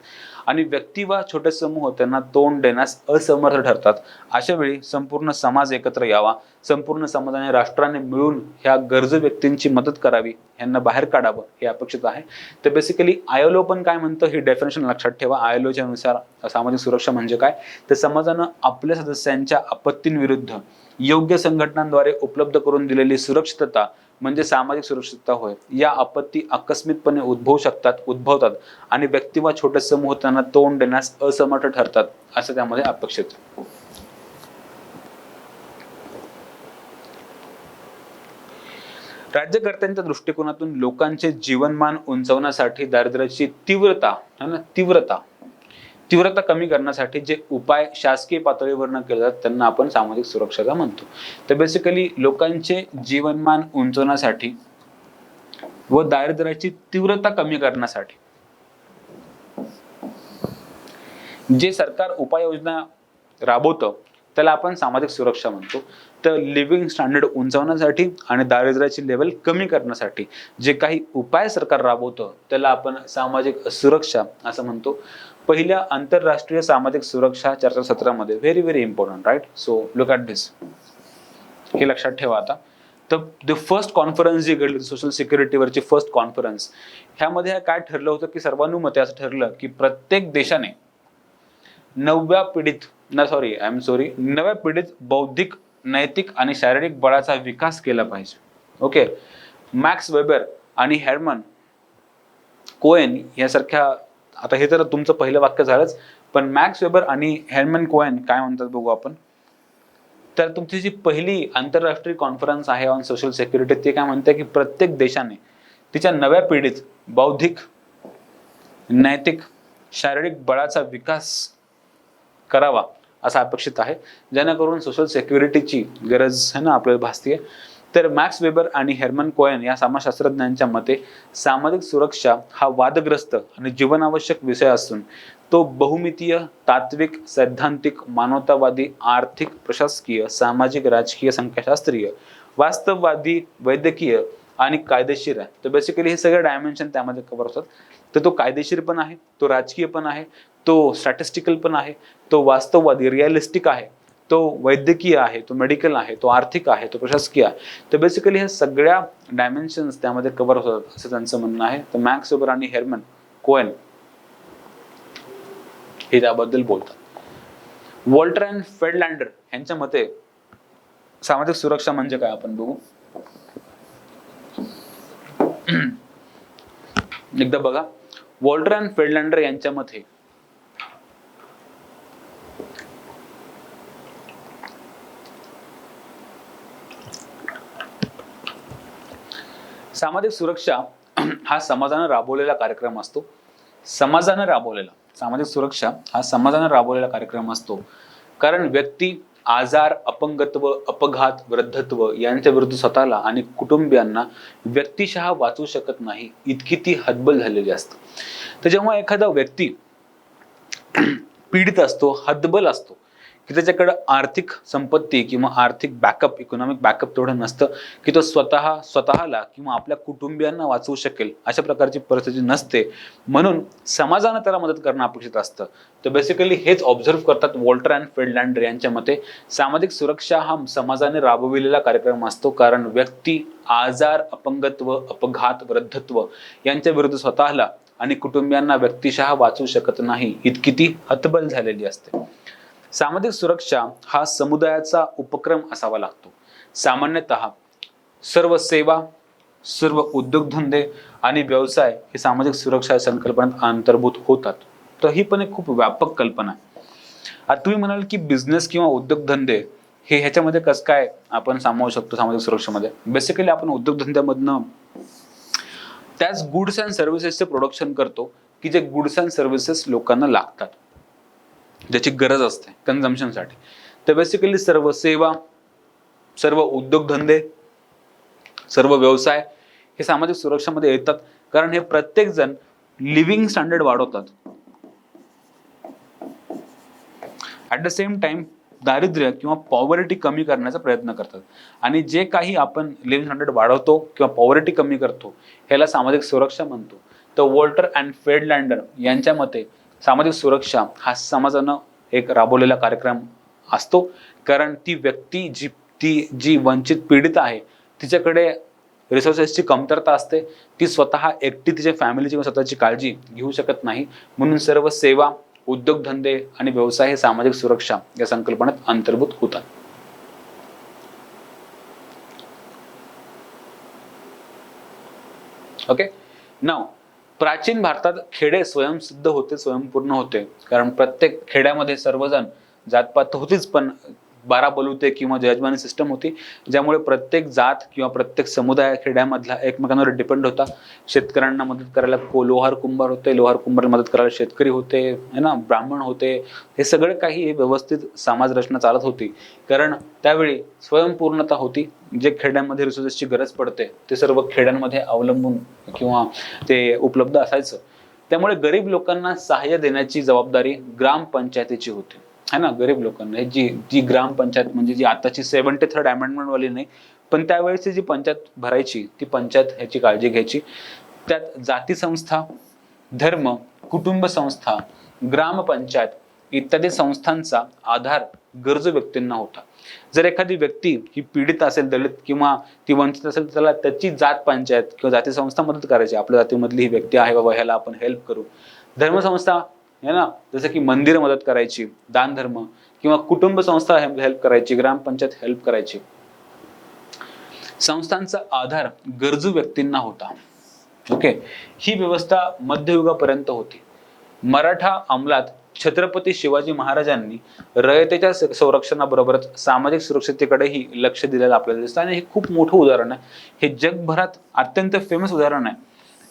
आणि व्यक्ती वा छोटे समूह त्यांना तोंड देण्यास असमर्थ ठरतात. अशा वेळी संपूर्ण समाज एकत्र यावा, संपूर्ण समाजाने, राष्ट्राने मिळून ह्या गरजू व्यक्तींची मदत करावी, यांना बाहेर काढावं हे अपेक्षित आहे. तर बेसिकली ILO पण काय म्हणतं ही डेफिनेशन लक्षात ठेवा. ILOच्या नुसार सामाजिक सुरक्षा म्हणजे काय? तर समाजानं आपल्या सदस्यांच्या आपत्तींविरुद्ध योग्य संघटनांद्वारे उपलब्ध करून दिलेली सुरक्षितता म्हणजे सामाजिक सुरक्षितता होय. या आपत्ती आकस्मिकपणे उद्भवतात आणि व्यक्ती वा छोटे समूह त्यांना तोंड देण्यास असमर्थ ठरतात असं त्यामध्ये अपेक्षित. राज्यकर्त्यांच्या दृष्टिकोनातून लोकांचे जीवनमान उंचावण्यासाठी दारिद्र्याची तीव्रता कमी करण्यासाठी जे उपाय शासकीय पातळीवर न केले जातात त्यांना आपण सामाजिक सुरक्षता म्हणतो. तर बेसिकली लोकांचे जीवनमान उंचवण्यासाठी व दारिद्र्याची तीव्रता कमी करण्यासाठी जे सरकार उपाययोजना राबवतं त्याला आपण सामाजिक सुरक्षा म्हणतो. तर लिव्हिंग स्टँडर्ड उंचावण्यासाठी आणि दारिद्र्याची लेवल कमी करण्यासाठी जे काही उपाय सरकार राबवतं त्याला आपण सामाजिक सुरक्षा असं म्हणतो. पहिल्या आंतरराष्ट्रीय सामाजिक सुरक्षा चर्चासत्रामध्ये very important right. So look at this, हे लक्षात ठेवा. आता तर द फर्स्ट कॉन्फरन्स जी घडली सोशल सिक्युरिटीवरची फर्स्ट कॉन्फरन्स, ह्यामध्ये काय ठरलं होतं की सर्वानुमते असं ठरलं की प्रत्येक देशाने नवव्या पिढीत बौद्धिक, नैतिक आणि शारीरिक बळाचा विकास केला पाहिजे. ओके. मॅक्स वेबर आणि हेर्मन कोएन यासारख्या, आता हे तर तुमचं पहिलं वाक्य झालंच, पण मॅक्स वेबर आणि हेर्मन कोएन काय म्हणतात बघू आपण. तर तुमची जी पहिली आंतरराष्ट्रीय कॉन्फरन्स आहे ऑन सोशल सिक्युरिटी, ते काय म्हणते की प्रत्येक देशाने तिच्या नव्या पिढीत बौद्धिक, नैतिक, शारीरिक बळाचा विकास करावा असं अपेक्षित आहे, जेणेकरून सोशल सिक्युरिटीची गरज आहे ना आपल्याला भासतीये. तर मॅक्स वेबर आणि हेर्मन कोएन या समाजशास्त्रज्ञांच्या मते सामाजिक सुरक्षा हा वादग्रस्त आणि जीवनावश्यक विषय असून तो बहुमितीय, तात्विक, सैद्धांतिक, मानवतावादी, आर्थिक, प्रशासकीय, सामाजिक, राजकीय, संख्याशास्त्रीय, वास्तववादी, वैद्यकीय आणि कायदेशीर आहे. तर बेसिकली हे सगळे डायमेन्शन त्यामध्ये कव्हर होतात. तर तो कायदेशीर पण आहे, तो राजकीय पण आहे, तो स्टॅटिस्टिकल पण आहे, तो वास्तववादी रिअलिस्टिक आहे, तो वैद्यकीय आहे, तो मेडिकल आहे, तो आर्थिक आहे, तो प्रशासकीय आहे. तर बेसिकली हे सगळ्या डायमेन्शन्स त्यामध्ये कव्हर होतात असं त्यांचं म्हणणं आहे. तर मॅक्स वेबर आणि हेर्मन कोएन हे त्याबद्दल बोलतात. वॉल्टर अँड फ्रेडलँडर यांच्या मते सामाजिक सुरक्षा म्हणजे काय आपण बघू. एकदा बघा, वॉल्टर अँड फ्रेडलँडर यांच्या मते सामाजिक सुरक्षा हा समाजाने राबवलेला कार्यक्रम असतो. सामाजिक सुरक्षा हा समाजाने राबवलेला कार्यक्रम असतो, कारण व्यक्ती आजार, अपंगत्व, अपघात, वृद्धत्व यांच्या विरुद्ध स्वतःला आणि कुटुंबियांना व्यक्तिशः वाचवू शकत नाही, इतकी ती हतबल झालेली असते. तर जेव्हा एखादा व्यक्ती पीडित असतो, हतबल असतो, की त्याच्याकडे आर्थिक संपत्ती किंवा आर्थिक बॅकअप, इकॉनॉमिक बॅकअप तेवढं नसतं की तो स्वतःला किंवा आपल्या कुटुंबियांना वाचवू शकेल, अशा प्रकारची परिस्थिती नसते, म्हणून समाजाने त्याला मदत करणं अपेक्षित असतं. तर बेसिकली हेच ऑब्झर्व्ह करतात वॉल्टर अँड फ्रेडलँडर यांच्या मते. सामाजिक सुरक्षा हा समाजाने राबविलेला कार्यक्रम असतो, कारण व्यक्ती आजार, अपंगत्व, अपघात, वृद्धत्व यांच्या विरुद्ध स्वतःला आणि कुटुंबियांना व्यक्तिशः वाचवू शकत नाही, इतकी ती हतबल झालेली असते. सामाजिक सुरक्षा हा समुदायाचा उपक्रम असावा लागतो. सामान्यतः सर्व सेवा, सर्व उद्योगधंदे आणि व्यवसाय हे सामाजिक सुरक्षा संकल्पनेत अंतर्भूत होतात. तर ही पण एक खूप व्यापक कल्पना आहे. आता तुम्ही म्हणाल की बिझनेस किंवा उद्योगधंदे हे ह्याच्यामध्ये कसं काय आपण सामावू शकतो सामाजिक सुरक्षेमध्ये. बेसिकली आपण उद्योगधंद्यामधनं त्याच गुड्स अँड सर्व्हिसेसचे प्रोडक्शन करतो की जे गुड्स अँड सर्व्हिसेस लोकांना लागतात, ज्याची गरज असते कन्झम्पशनसाठी. तर बेसिकली सर्व सेवा, सर्व उद्योगधंदे, सर्व व्यवसाय हे सामाजिक सुरक्षेमध्ये येतात, कारण हे प्रत्येक जण लिव्हिंग स्टँडर्ड वाढवतात. ऍट द सेम टाइम दारिद्र्य किंवा पॉवर्टी कमी करण्याचा प्रयत्न करतात. आणि जे काही आपण लिव्हिंग स्टँडर्ड वाढवतो किंवा पॉवर्टी कमी करतो ह्याला सामाजिक सुरक्षा म्हणतो. तर वॉल्टर अँड फ्रेडलँडर यांच्या मते सामाजिक सुरक्षा हा समाजानं एक राबवलेला कार्यक्रम असतो, कारण ती व्यक्ती जी वंचित पीडित आहे तिच्याकडे रिसोर्सेसची कमतरता असते, ती स्वतः एकटी तिच्या फॅमिलीची किंवा स्वतःची काळजी घेऊ शकत नाही, म्हणून सर्व सेवा, उद्योगधंदे आणि व्यवसाय हे सामाजिक सुरक्षा या संकल्पनेत अंतर्भूत होतात. ओके. नाव प्राचीन भारतात खेडे स्वयंसिद्ध होते, स्वयंपूर्ण होते, कारण प्रत्येक खेड्यामध्ये सर्वजण जातपात होतीच, पण 12 बलुते किंवा यजमानी सिस्टम होती, ज्यामुळे प्रत्येक जात किंवा प्रत्येक समुदाय खेड्यामधला एकमेकांवर डिपेंड होता. शेतकऱ्यांना मदत करायला लोहार कुंभार होते, लोहार कुंभाराला मदत करायला शेतकरी होते, है ना, ब्राह्मण होते. हे सगळं काही व्यवस्थित समाज रचना चालत होती, कारण त्यावेळी स्वयंपूर्णता होती. जे खेड्यांमध्ये रिसोर्सेसची गरज पडते ते सर्व खेड्यांमध्ये अवलंबून किंवा ते उपलब्ध असायचं. त्यामुळे गरीब लोकांना सहाय्य देण्याची जबाबदारी ग्रामपंचायतीची होती, है ना. गरीब लोकांना जी ग्रामपंचायत म्हणजे जी आताची 73rd अमेंडमेंट वाली नाही, पण त्यावेळेची जी पंचायत भरायची ती पंचायत ह्याची काळजी घ्यायची. त्यात जाती संस्था, धर्म, कुटुंब संस्था, ग्रामपंचायत इत्यादी संस्थांचा आधार गरजू व्यक्तींना होता. जर एखादी व्यक्ती ही पीडित असेल, दलित किंवा ती वंचित असेल, तर त्याला त्याची जात पंचायत किंवा जाती संस्था मदत करायची. आपल्या जातीमधली ही व्यक्ती आहे बाबा, ह्याला आपण हेल्प करू. धर्मसंस्था आहे ना, जसं की मंदिर मदत करायची, दान धर्म, किंवा कुटुंब संस्था हेल्प करायची, ग्रामपंचायत हेल्प करायची. संस्थांचा आधार गरजू व्यक्तींना होता. ओके, ही व्यवस्था मध्ययुगापर्यंत होती. मराठा अंमलात छत्रपती शिवाजी महाराजांनी रयतेच्या संरक्षणाबरोबरच सामाजिक सुरक्षिततेकडेही लक्ष दिलेलं आपल्याला दिसतं. आणि हे खूप मोठं उदाहरण आहे. हे जगभरात अत्यंत फेमस उदाहरण आहे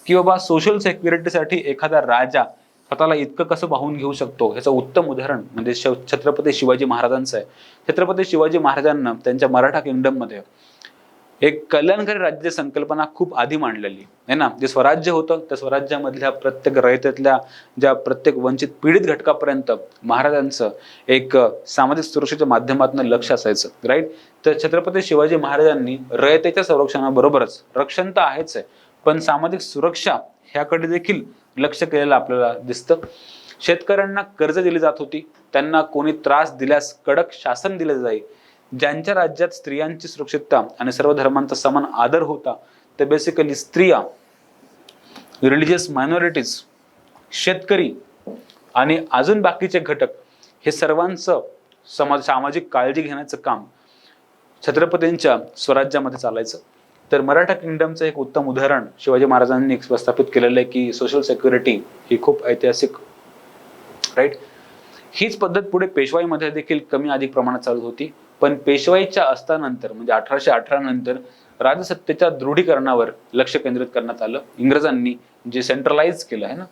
की बाबा सोशल सेक्युरिटीसाठी एखादा राजा स्वतःला इतकं कसं वाहून घेऊ शकतो. ह्याचं उत्तम उदाहरण म्हणजे छत्रपती शिवाजी महाराजांचं आहे. छत्रपती शिवाजी महाराजांना त्यांच्या मराठा किंगडम मध्ये एक कल्याणकारी राज्याची संकल्पना खूप आधी मांडलेली आहे ना. जे स्वराज्य होतं त्या स्वराज्यामधल्या प्रत्येक रयतेतल्या ज्या प्रत्येक वंचित पीडित घटकापर्यंत महाराजांचं एक सामाजिक सुरक्षेच्या माध्यमातून लक्ष असायचं. राईट. तर छत्रपती शिवाजी महाराजांनी रयतेच्या संरक्षणाबरोबरच रक्षण तर आहेच आहे, पण सामाजिक सुरक्षा ह्याकडे देखील लक्ष केलेलं आपल्याला दिसतं. शेतकऱ्यांना कर्ज दिली जात होती. त्यांना कोणी त्रास दिल्यास कडक शासन दिले जाई. ज्यांच्या राज्यात स्त्रियांची सुरक्षितता आणि सर्व धर्मांचा समान आदर होता, ते बेसिकली स्त्रिया, रिलिजियस मायनॉरिटीज, शेतकरी आणि अजून बाकीचे घटक, हे सर्वांचं सामाजिक काळजी घेण्याचं काम छत्रपतींच्या स्वराज्यामध्ये चालायचं. तर मराठा किंगडमचं एक उत्तम उदाहरण शिवाजी महाराजांनी प्रस्थापित केलेलं आहे की सोशल सिक्युरिटी ही खूप ऐतिहासिक. राईट. हीच पद्धत पुढे पेशवाईमध्ये देखील कमी अधिक प्रमाणात चालू होती. पण पेशवाईच्या अस्तानंतर म्हणजे 1818 नंतर राजसत्तेच्या दृढीकरणावर लक्ष केंद्रित करण्यात आलं. इंग्रजांनी जे सेंट्रलाइज केलं आहे ना,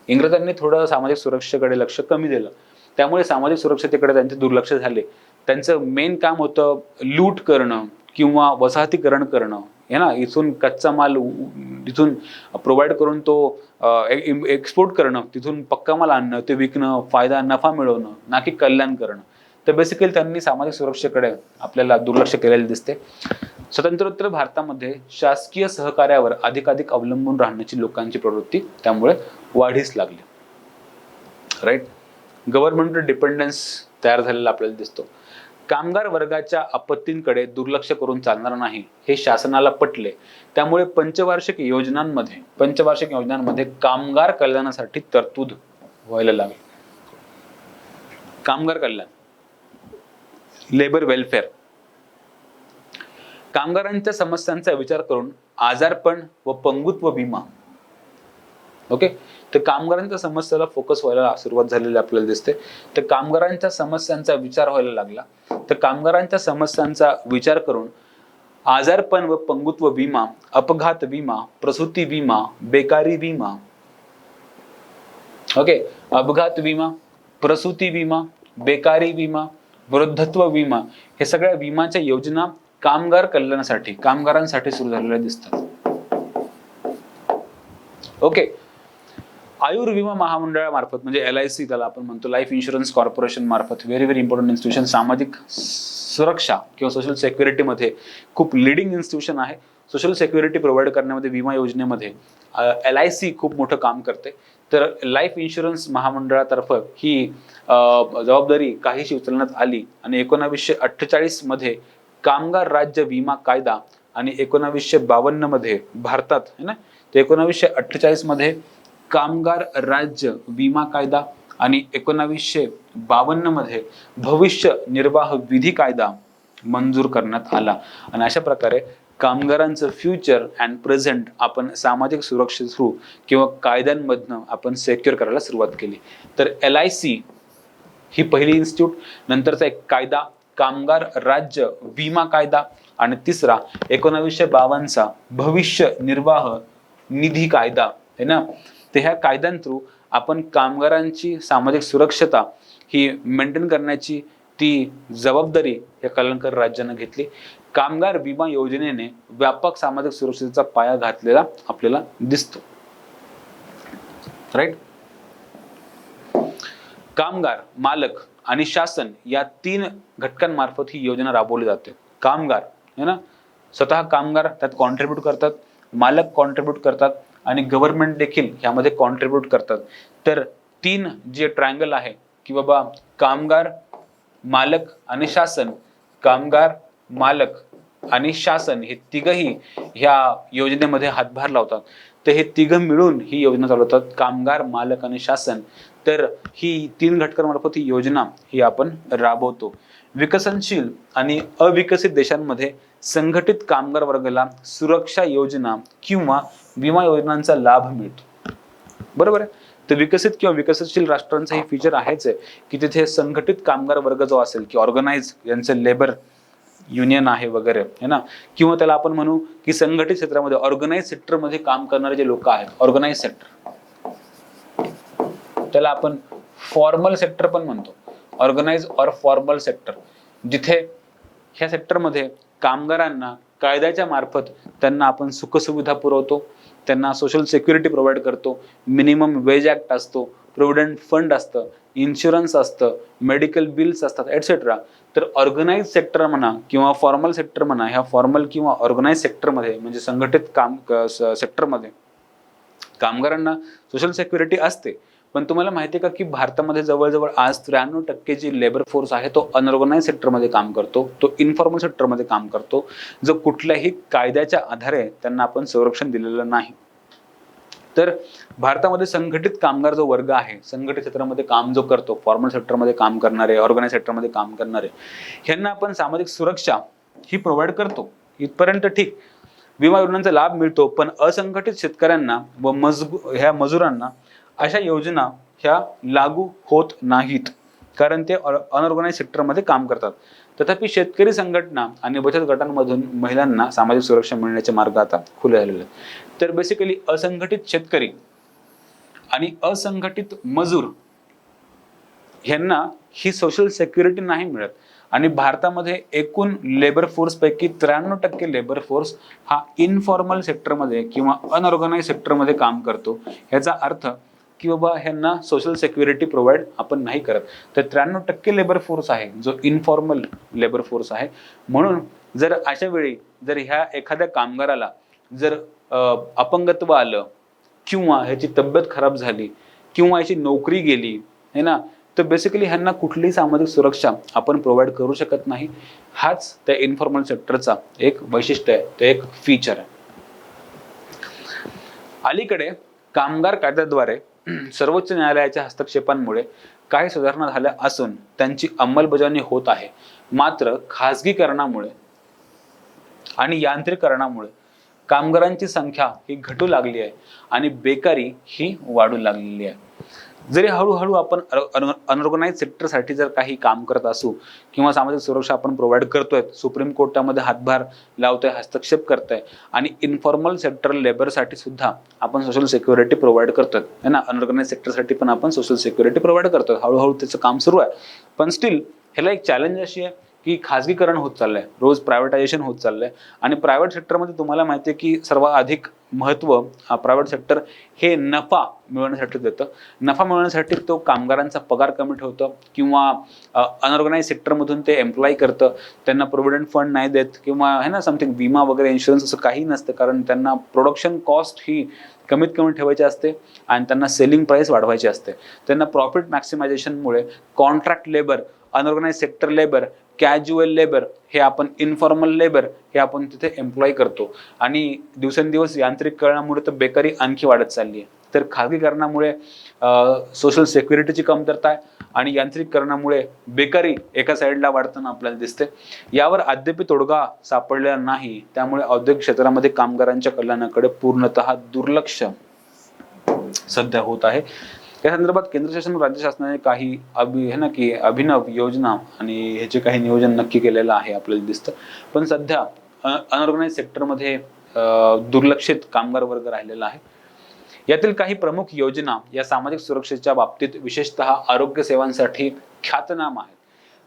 इंग्रजांनी थोडं सामाजिक सुरक्षेकडे लक्ष कमी दिलं. त्यामुळे सामाजिक सुरक्षतेकडे त्यांचे दुर्लक्ष झाले. त्यांचं मेन काम होतं लूट करणं किंवा वसाहतीकरण करणं, है ना. इथून कच्चा माल इथून प्रोव्हाइड करून तो एक्सपोर्ट करणं, तिथून पक्का माल आणणं, ते विकणं, फायदा नफा मिळवणं, ना की कल्याण करणं. तर बेसिकली त्यांनी सामाजिक सुरक्षेकडे आपल्याला दुर्लक्ष केलेले दिसते. स्वतंत्रोत्तर भारतामध्ये शासकीय सहकार्यावर अधिकाधिक अवलंबून राहण्याची लोकांची प्रवृत्ती त्यामुळे वाढीस लागली. राईट. गव्हर्नमेंट डिपेंडन्स तयार झालेला आपल्याला दिसतो. कामगार वर्गाच्या आपत्तींकडे दुर्लक्ष करून चालणार नाही हे शासनाला पटले. त्यामुळे पंचवार्षिक योजनांमध्ये कामगार कल्याणासाठी तरतूद व्हायला लागली. कामगार कल्याण, लेबर वेलफेअर. कामगारांच्या समस्यांचा विचार करून आजारपण व पंगुत्व विमा. ओके. तर कामगारांच्या समस्याला फोकस व्हायला सुरुवात झालेली आपल्याला दिसते. तर कामगारांच्या समस्यांचा विचार व्हायला लागला. तर कामगारांच्या समस्यांचा विचार करून आजारपण व पंगुत्व विमा, अपघात विमा, प्रसूती विमा, बेकारी विमा. ओके. अपघात विमा, प्रसूती विमा, बेकारी विमा, वृद्धत्व विमा, हे सगळ्या विमाच्या योजना कामगार कल्याणासाठी, कामगारांसाठी सुरू झालेल्या दिसतात. ओके. आयुर्विमा महामंडळामार्फत म्हणजे LIC त्याला आपण म्हणतो, लाईफ इन्शुरन्स कॉर्पोरेशन मार्फत, व्हेरी व्हेरी इम्पॉर्टंट इन्स्टिट्यूशन, सामाजिक सुरक्षा किंवा सोशल सेक्युरिटीमध्ये खूप लिडिंग इन्स्टिट्यूशन आहे. सोशल सेक्युरिटी प्रोव्हाइड करण्यामध्ये, विमा योजनेमध्ये LIC खूप मोठं काम करते. तर लाईफ इन्शुरन्स महामंडळातर्फे ही जबाबदारी काहीशी उचलण्यात आली आणि 1948 मध्ये कामगार राज्य विमा कायदा आणि 1952 मध्ये भारतात है ना, ते 1948 मध्ये कामगार राज्य विमा कायदा आणि 1952 मध्ये भविष्य निर्वाह विधी कायदा मंजूर करण्यात आला. आणि अशा प्रकारे कामगारांचं फ्युचर अँड प्रेझेंट आपण सामाजिक सुरक्षे थ्रू किंवा कायद्यांमधनं आपण सेक्युअर करायला सुरुवात केली. तर LIC ही पहिली इन्स्टिट्यूट, नंतरचा एक कायदा कामगार राज्य विमा कायदा आणि तिसरा 1952चा भविष्य निर्वाह निधी कायदा है ना. तर ह्या कायद्यां थ्रू आपण कामगारांची सामाजिक सुरक्षता ही मेंटेन करण्याची ती जबाबदारी या कल्याणकारी राज्यानं घेतली. कामगार विमा योजनेने व्यापक सामाजिक सुरक्षेचा पाया घातलेला आपल्याला दिसतो. राईट. कामगार, मालक आणि शासन या 3 घटकांमार्फत ही योजना राबवली जाते. कामगार है ना, स्वतः कामगार त्यात कॉन्ट्रीब्यूट करतात, मालक कॉन्ट्रीब्यूट करतात आणि गव्हर्नमेंट देखील यामध्ये कॉन्ट्रीब्यूट करतात. तर 3 जे ट्रायंगल आहे की बाबा कामगार, मालक आणि शासन, कामगार, मालक आणि शासन हे तिघही ह्या योजनेमध्ये हातभार लावतात. तर हे तिघ मिळून ही योजना चालवतात, कामगार, मालक आणि शासन. तर ही 3 घटकांमार्फत ही योजना ही आपण राबवतो. विकसनशील आणि अविकसित देशांमध्ये संघटित कामगार वर्गाला सुरक्षा योजना किंवा विमा योजनांचा लाभ मिळतो. बरोबर आहे. तर विकसित किंवा विकसनशील राष्ट्रांचं हे फीचर आहेच आहे की तिथे संघटित कामगार वर्ग जो असेल की ऑर्गनाइज यांचं लेबर युनियन आहे वगैरे है ना, किंवा त्याला आपण म्हणू की संघटित क्षेत्रामध्ये ऑर्गनाइज सेक्टरमध्ये काम करणारे जे लोक आहेत, ऑर्गनाइज सेक्टर, त्याला आपण फॉर्मल सेक्टर पण म्हणतो, ऑर्गनाइज और फॉर्मल सेक्टर, जिथे ह्या सेक्टरमध्ये कामगारांना कायद्याच्या मार्फत त्यांना आपण सुखसुविधा पुरवतो, त्यांना सोशल सिक्युरिटी प्रोव्हाइड करतो, मिनिमम वेज ऍक्ट असतो, प्रोव्हिडंट फंड असतं, इन्शुरन्स असतं, मेडिकल बिल्स असतात एटसेट्रा. तर ऑर्गनाइज सेक्टर म्हणा किंवा फॉर्मल सेक्टर म्हणा, ह्या फॉर्मल किंवा ऑर्गनाइज सेक्टरमध्ये म्हणजे संघटित काम सेक्टरमध्ये कामगारांना सोशल सिक्युरिटी असते. पण तुम्हाला माहिती आहे का की भारतामध्ये जवळजवळ आज 93% जी लेबर फोर्स आहे तो अनऑर्गनाइज सेक्टरमध्ये काम करतो, तो इन्फॉर्मल सेक्टरमध्ये काम करतो, जो कुठल्याही कायद्याच्या आधारे त्यांना आपण संरक्षण दिलेलं नाही. तर भारतामध्ये संघटित कामगार जो वर्ग आहे, संघटित क्षेत्रामध्ये काम जो करतो, फॉर्मल सेक्टरमध्ये काम करणारे, ऑर्गनाइज सेक्टरमध्ये काम करणारे, ह्यांना आपण सामाजिक सुरक्षा ही प्रोव्हाइड करतो, इथपर्यंत ठीक. विमा योजनांचा लाभ मिळतो, पण असंघटित शेतकऱ्यांना व ह्या मजुरांना अशा योजना ह्या लागू होत नाहीत, कारण ते अनऑर्गनाइज सेक्टरमध्ये काम करतात. तथापि शेतकरी संघटना आणि बचत गटांमधून महिलांना सामाजिक सुरक्षा मिळण्याचे मार्ग आता खुले झालेले आहेत. तर बेसिकली असंघटित शेतकरी आणि असंघटित मजूर ह्यांना ही सोशल सिक्युरिटी नाही मिळत. आणि भारतामध्ये एकूण लेबर फोर्स पैकी 93% लेबर फोर्स हा इनफॉर्मल सेक्टरमध्ये किंवा अनऑर्गनाइज सेक्टरमध्ये काम करतो. याचा अर्थ की बाबा ह्यांना सोशल सिक्युरिटी प्रोव्हाइड आपण नाही करत. तर 93% लेबर फोर्स आहे जो इनफॉर्मल लेबर फोर्स आहे. म्हणून जर अशा वेळी जर ह्या एखाद्या कामगाराला जर अपंगत्व आलं किंवा ह्याची तब्येत खराब झाली किंवा ह्याची नोकरी गेली है ना, तर बेसिकली ह्यांना कुठलीही सामाजिक सुरक्षा आपण प्रोव्हाइड करू शकत नाही. हाच त्या इन्फॉर्मल सेक्टरचा एक वैशिष्ट्य आहे, ते एक फीचर आहे. अलीकडे कामगार कायद्याद्वारे सर्वोच्च न्यायालयाच्या हस्तक्षेपांमुळे काही सुधारणा झाल्या असून त्यांची अंमलबजावणी होत आहे. मात्र खाजगीकरणामुळे आणि यांत्रिकरणामुळे कामगारांची संख्या ही घटू लागली आहे आणि बेकारी ही वाढू लागलेली आहे. जरी हळूहळू आपण अनऑर्गनाइज सेक्टरसाठी जर काही काम करत असू किंवा सामाजिक सुरक्षा आपण प्रोव्हाइड करतोय, सुप्रीम कोर्ट त्यामध्ये हातभार लावतोय, हस्तक्षेप करतोय, आणि इन्फॉर्मल सेक्टर लेबरसाठी सुद्धा आपण सोशल सिक्युरिटी प्रोव्हाइड करतोय है ना, अनऑर्गनाइज सेक्टरसाठी पण आपण सोशल सिक्युरिटी प्रोव्हाइड करतोय, हळूहळू त्याचं काम सुरू आहे. पण स्टील ह्याला एक चॅलेंज अशी आहे की खाजगीकरण होत चाललंय, रोज प्रायव्हेटायझेशन होत चाललंय. आणि प्रायव्हेट सेक्टरमध्ये तुम्हाला माहिती आहे की सर्वाधिक महत्व प्रायव्हेट सेक्टर हे नफा मिळवण्यासाठी देतं. नफा मिळवण्यासाठी तो कामगारांचा पगार कमी ठेवतं किंवा अनऑर्गनाइज सेक्टरमधून ते एम्प्लॉय करतं, त्यांना प्रोव्हिडंट फंड नाही देत किंवा है ना समथिंग विमा वगैरे इन्शुरन्स असं काही नसतं, कारण त्यांना प्रोडक्शन कॉस्ट ही कमीत कमी ठेवायची असते आणि त्यांना सेलिंग प्राइस वाढवायची असते. त्यांना प्रॉफिट मॅक्सिमायझेशनमुळे contract labour, unorganised sector labour, casual labour, हे आपण इन्फॉर्मल लेबर हे आपण तिथे एम्प्लॉय करतो. आणि दिवसेंदिवस यांत्रिकीकरणामुळे तर बेकारी आणखी वाढत चालली आहे. तर खाजगीकरणामुळे सोशल सिक्युरिटीची कमतरता आहे आणि यांत्रिकीकरणामुळे बेकारी एका साईडला वाढताना आपल्याला दिसते. यावर अद्याप तोडगा सापडलेला नाही. त्यामुळे औद्योगिक क्षेत्रामध्ये कामगारांच्या कल्याणाकडे पूर्णतः दुर्लक्ष सध्या होत आहे. या संदर्भात केंद्र शासन व राज्य शासनाने काही अभिनव योजना आणि ह्याचे काही नियोजन नक्की केलेलं आहे आपल्याला दिसतं. पण सध्या अनऑर्गनाइज सेक्टरमध्ये दुर्लक्षित कामगार वर्ग राहिलेला आहे. यातील काही प्रमुख योजना या सामाजिक सुरक्षेच्या बाबतीत विशेषतः आरोग्य सेवांसाठी ख्यातनाम आहेत.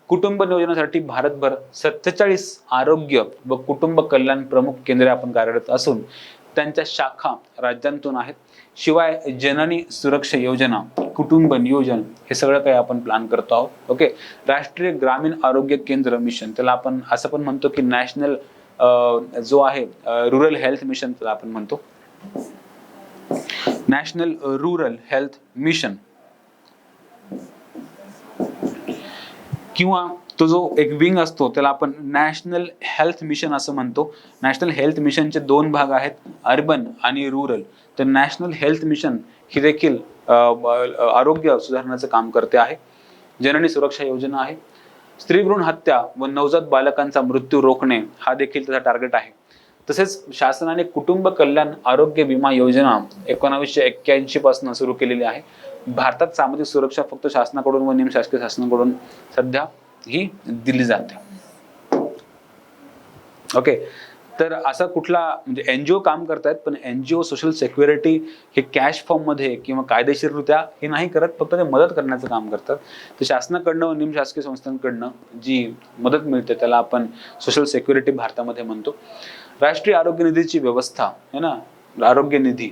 कुटुंब नियोजनासाठी भारतभर 47 आरोग्य व कुटुंब कल्याण प्रमुख केंद्रे आपण कार्यरत असून त्यांच्या शाखा राज्यांतून आहेत. शिवाय जननी सुरक्षा योजना, कुटुंब नियोजन हे सगळं काही आपण प्लॅन करतो आहोत. ओके. राष्ट्रीय ग्रामीण आरोग्य केंद्र मिशन, त्याला आपण असं पण म्हणतो की नॅशनल जो आहे रुरल हेल्थ मिशन, त्याला आपण म्हणतो नॅशनल रुरल हेल्थ मिशन. किंवा तो जो एक विंग असतो त्याला आपण नॅशनल हेल्थ मिशन असं म्हणतो. नॅशनल हेल्थ मिशनचे दोन भाग आहेत, अर्बन आणि रुरल. तर नॅशनल हेल्थ मिशन ही देखील आरोग्य सुधारण्याचं काम करते आहे. जननी सुरक्षा योजना आहे. स्त्री भ्रूण हत्या व नवजात बालकांचा मृत्यू रोखणे हा देखील त्याचा टार्गेट आहे. तसेच शासनाने कुटुंब कल्याण आरोग्य विमा योजना 1981 पासून सुरू केलेली आहे. भारतात सामाजिक सुरक्षा फक्त शासनाकडून व निमशासकीय शासनाकडून सध्या ही दिली जाते. ओके, तर असा कुठला म्हणजे एनजीओ काम करतायत, पण एनजीओ सोशल सिक्युरिटी हे कॅश फॉर्म मध्ये किंवा कायदेशीररित्या हे नाही करत, फक्त ते मदत करण्याचं काम करतात. तर शासनाकडनं व निमशासकीय संस्थांकडनं जी मदत मिळते त्याला आपण सोशल सिक्युरिटी भारतामध्ये म्हणतो. राष्ट्रीय आरोग्य निधीची व्यवस्था है ना, आरोग्य निधी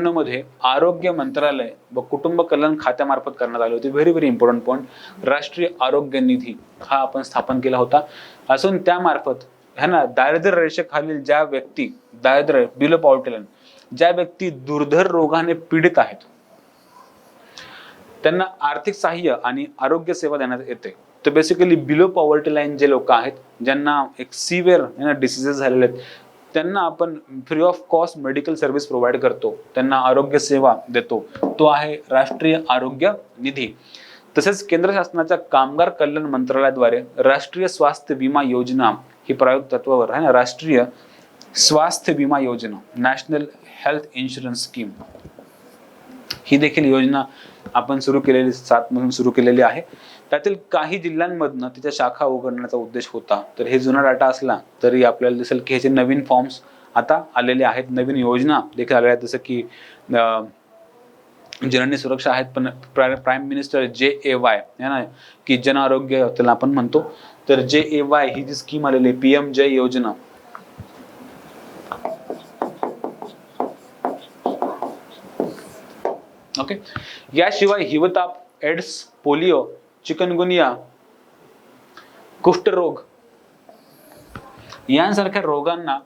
मध्ये आरोग्य मंत्रालय व कुटुंब कल्याण खात्यामार्फत करण्यात आली होती. Very very important point. राष्ट्रीय आरोग्य निधी हा आपण स्थापन केला होता. असून त्यामार्फत है ना, दारिद्र्य रेषेखालील ज्या व्यक्ती, दारिद्र्य बिलो पॉवर्टी लाईन, ज्या व्यक्ती दुर्धर रोगाने पीडित आहेत त्यांना आर्थिक सहाय्य आणि आरोग्य सेवा देण्यात येते. तर बेसिकली बिलो पॉवर्टी लाईन जे लोक आहेत, ज्यांना एक सिव्हिअर डिसीजेस झालेले आहेत, त्यांना आपण free of cost medical service provide करतो, त्यांना आरोग्य सेवा देतो, तो आहे राष्ट्रीय आरोग्य निधी. तसेच केंद्र शासनाच्या कामगार कल्याण मंत्रालयाद्वारे राष्ट्रीय स्वास्थ्य विमा योजना ही प्रायोगिक तत्वावर आहे ना, राष्ट्रीय स्वास्थ्य विमा योजना, नॅशनल हेल्थ इन्शुरन्स स्कीम, ही देखील योजना आपण सुरू केलेली 7 मधून सुरू केलेली आहे. त्यातील काही जिल्ह्यांमधनं तिच्या शाखा उघडण्याचा उद्देश होता. तर हे जुना डाटा असला तरी आपल्याला दिसेल की ह्याचे नवीन फॉर्म्स आता आलेले आहेत, नवीन योजना देखील आलेल्या आहेत. जसं की जननी सुरक्षा आहेत, पण प्राईम मिनिस्टर JAY है ना, की जन आरोग्य त्याला आपण म्हणतो. तर JAY ही जी स्कीम आलेली आहे, PM-JY योजना, ओके. याशिवाय हिवताप, एड्स, पोलिओ, चिकनगुनिया, कुष्ठरोग यांसारख्या रोगांना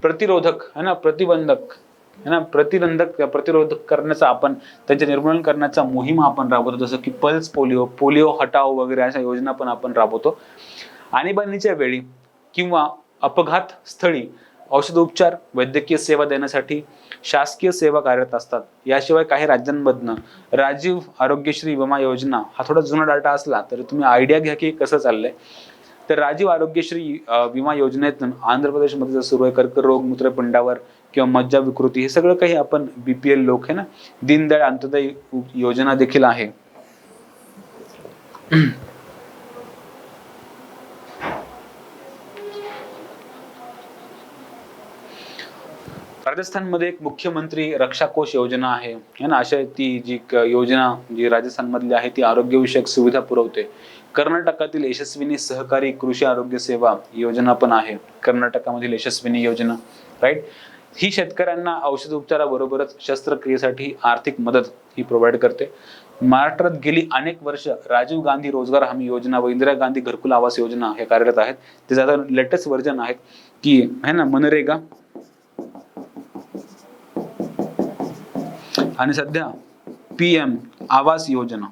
प्रतिरोधक है ना, प्रतिबंधक है ना, प्रतिरोधक करण्याचा आपण त्यांचे निर्मूलन करण्याचा मोहीम आपण राबवतो. जसं की पल्स पोलिओ, पोलिओ हटाओ वगैरे अशा योजना पण आपण राबवतो. आणीबाणीच्या वेळी किंवा अपघात स्थळी औषधोपचार, वैद्यकीय सेवा देण्यासाठी शासकीय सेवा कार्यरत असतात. याशिवाय काही राज्यांमधनं राजीव आरोग्यश्री विमा योजना, हा थोडा जुना डाटा असला तरी तुम्ही आयडिया घ्या की कसं चाललंय. तर राजीव आरोग्यश्री विमा योजनेतून आंध्र प्रदेशमध्ये जर सुरू आहे, कर्करोग, मूत्रपिंडावर किंवा मज्जा विकृती, हे सगळं काही आपण BPL लोक आहे ना, दीनदयाळ अंत्योदय योजना देखील आहे. राजस्थानमध्ये एक मुख्यमंत्री रक्षा कोष योजना आहे ना, अशा ती जी योजना जी राजस्थानमधली आहे ती आरोग्यविषयक सुविधा पुरवते. कर्नाटकातील यशस्विनी सहकारी कृषी आरोग्य सेवा योजना पण आहे, कर्नाटकामधील यशस्विनी योजना, राईट. ही शेतकऱ्यांना औषध उपचाराबरोबरच शस्त्रक्रियेसाठी आर्थिक मदत ही प्रोव्हाइड करते. महाराष्ट्रात गेली अनेक वर्ष राजीव गांधी रोजगार हमी योजना व इंदिरा गांधी घरकुल आवास योजना हे कार्यरत आहेत. ते आता लेटेस्ट व्हर्जन आहेत की है ना, मनरेगा आणि सध्या PM आवास योजना,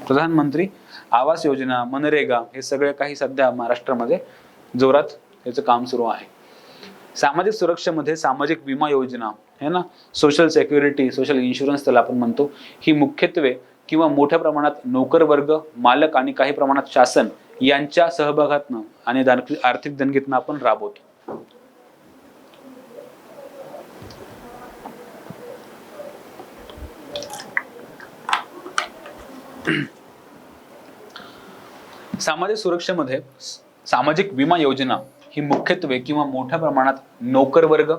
प्रधानमंत्री आवास योजना, मनरेगा, हे सगळे काही सध्या महाराष्ट्रामध्ये जोरात याचं काम सुरू आहे. सामाजिक सुरक्षेमध्ये सामाजिक विमा योजना है ना, सोशल सिक्युरिटी, सोशल इन्शुरन्स त्याला आपण म्हणतो, ही मुख्यत्वे किंवा मोठ्या प्रमाणात नोकर वर्ग, मालक आणि काही प्रमाणात शासन यांच्या सहभागातनं आणि आर्थिक देणगीतनं आपण राबवतो. सामाजिक सुरक्षेमध्ये सामाजिक विमा योजना ही मुख्यत्वे किंवा मोठ्या प्रमाणात नोकर वर्ग,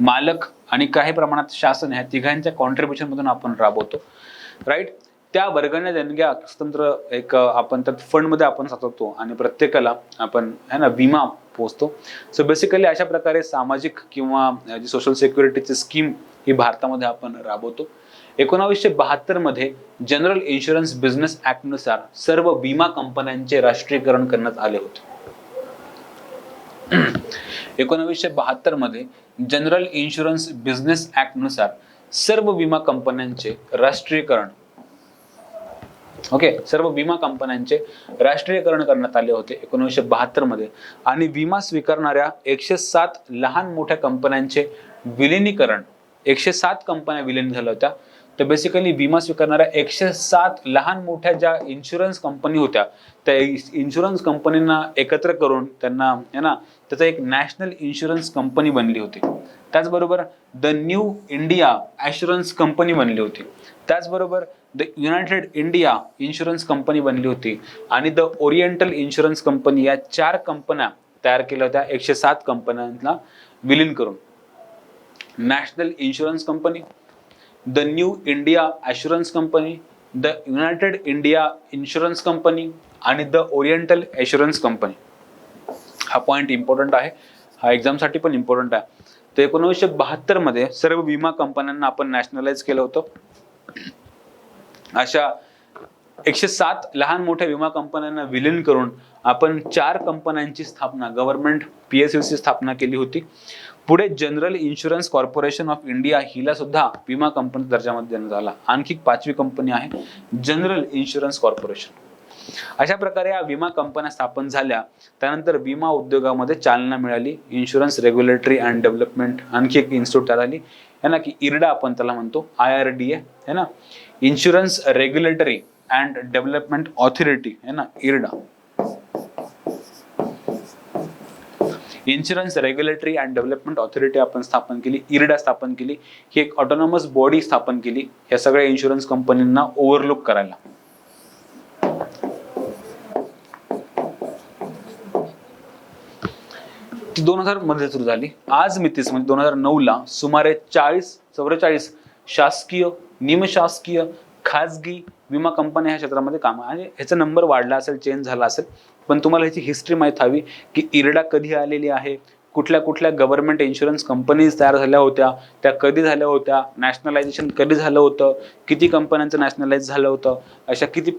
मालक आणि काही प्रमाणात शासन ह्या तिघांच्या कॉन्ट्रीब्युशन मधून आपण राबवतो, राईट. त्या वर्गाने देणग्या स्वतंत्र एक आपण त्यात फंड मध्ये आपण साचवतो आणि प्रत्येकाला आपण है ना विमा पोचतो. सो बेसिकली अशा प्रकारे सामाजिक किंवा जी सोशल सिक्युरिटीची स्कीम ही भारतामध्ये आपण राबवतो. 1972 मध्ये जनरल इन्शुरन्स बिझनेस ऍक्ट नुसार सर्व विमा कंपन्यांचे राष्ट्रीयकरण करण्यात आले होते. 1972 मध्ये जनरल इन्शुरन्स बिझनेस ऍक्ट नुसार सर्व विमा कंपन्यांचे राष्ट्रीयकरण, ओके, सर्व विमा कंपन्यांचे राष्ट्रीयकरण करण्यात आले होते 1972 मध्ये. आणि विमा स्वीकारणाऱ्या 107 लहान मोठ्या कंपन्यांचे विलिनीकरण, 107 कंपन्या विलीन झाल्या होत्या. तर बेसिकली विमा स्वीकारणाऱ्या 107 लहान मोठ्या ज्या इन्शुरन्स कंपनी होत्या त्या इन्शुरन्स कंपनींना एकत्र करून त्यांना त्याचा एक नॅशनल इन्शुरन्स कंपनी बनली होती. त्याचबरोबर the new India assurance company बनली होती. त्याचबरोबर the United India insurance company बनली होती. आणि द ओरिएंटल इन्शुरन्स कंपनी, या 4 कंपन्या तयार केल्या होत्या 107 कंपन्यांना विलीन करून. National insurance company, the new India assurance company, the United India insurance company आणि द ओरिएंटल ॲश्युरन्स कंपनी. हा पॉईंट इम्पॉर्टंट आहे, हा एक्झामसाठी पण इम्पॉर्टंट आहे. तर 1972 मध्ये सर्व विमा कंपन्यांना आपण नॅशनलाइज केलं होतं. अशा 107 लहान मोठ्या विमा कंपन्यांना विलीन करून आपण 4 कंपन्यांची स्थापना, गव्हर्नमेंट PSUची स्थापना केली होती. पुढे general insurance corporation of India हिला सुद्धा विमा कंपनी दर्जामध्ये देण्यात आला. आणखी 5वी कंपनी आहे जनरल इन्शुरन्स कॉर्पोरेशन. अशा प्रकारे या विमा कंपन्या स्थापन झाल्या. त्यानंतर विमा उद्योगामध्ये चालना मिळाली. इन्शुरन्स रेग्युलेटरी अँड डेव्हलपमेंट आणखी एक इन्स्टिट्यूट तयार झाली है ना, की IRDA आपण त्याला म्हणतो, IRDA है ना, insurance regulatory and development authority है ना, IRDA. Insurance regulatory and development authority आपण स्थापन केली, IRDA स्थापन केली. ही एक ऑटोनॉमस बॉडी स्थापन केली या सगळ्या इन्शुरन्स कंपनींना ओव्हरलुक करायला. ती 2000 मध्ये सुरू झाली. आज मितीस म्हणजे 2009 ला सुमारे 44 शासकीय, निमशासकीय, खाजगी विमा कंपन्या ह्या क्षेत्रामध्ये काम आहे. आणि ह्याचा नंबर वाढला असेल, चेंज झाला असेल, पण तुम्हाला ह्याची हिस्ट्री माहीत हवी की IRDA कधी आलेली आहे, कुठल्या कुठल्या गव्हर्नमेंट इन्शुरन्स कंपनीज तयार झाल्या होत्या, त्या कधी झाल्या होत्या, नॅशनलायझेशन कधी झालं होतं, किती कंपन्यांचं नॅशनलाइज झालं होतं, अशा किती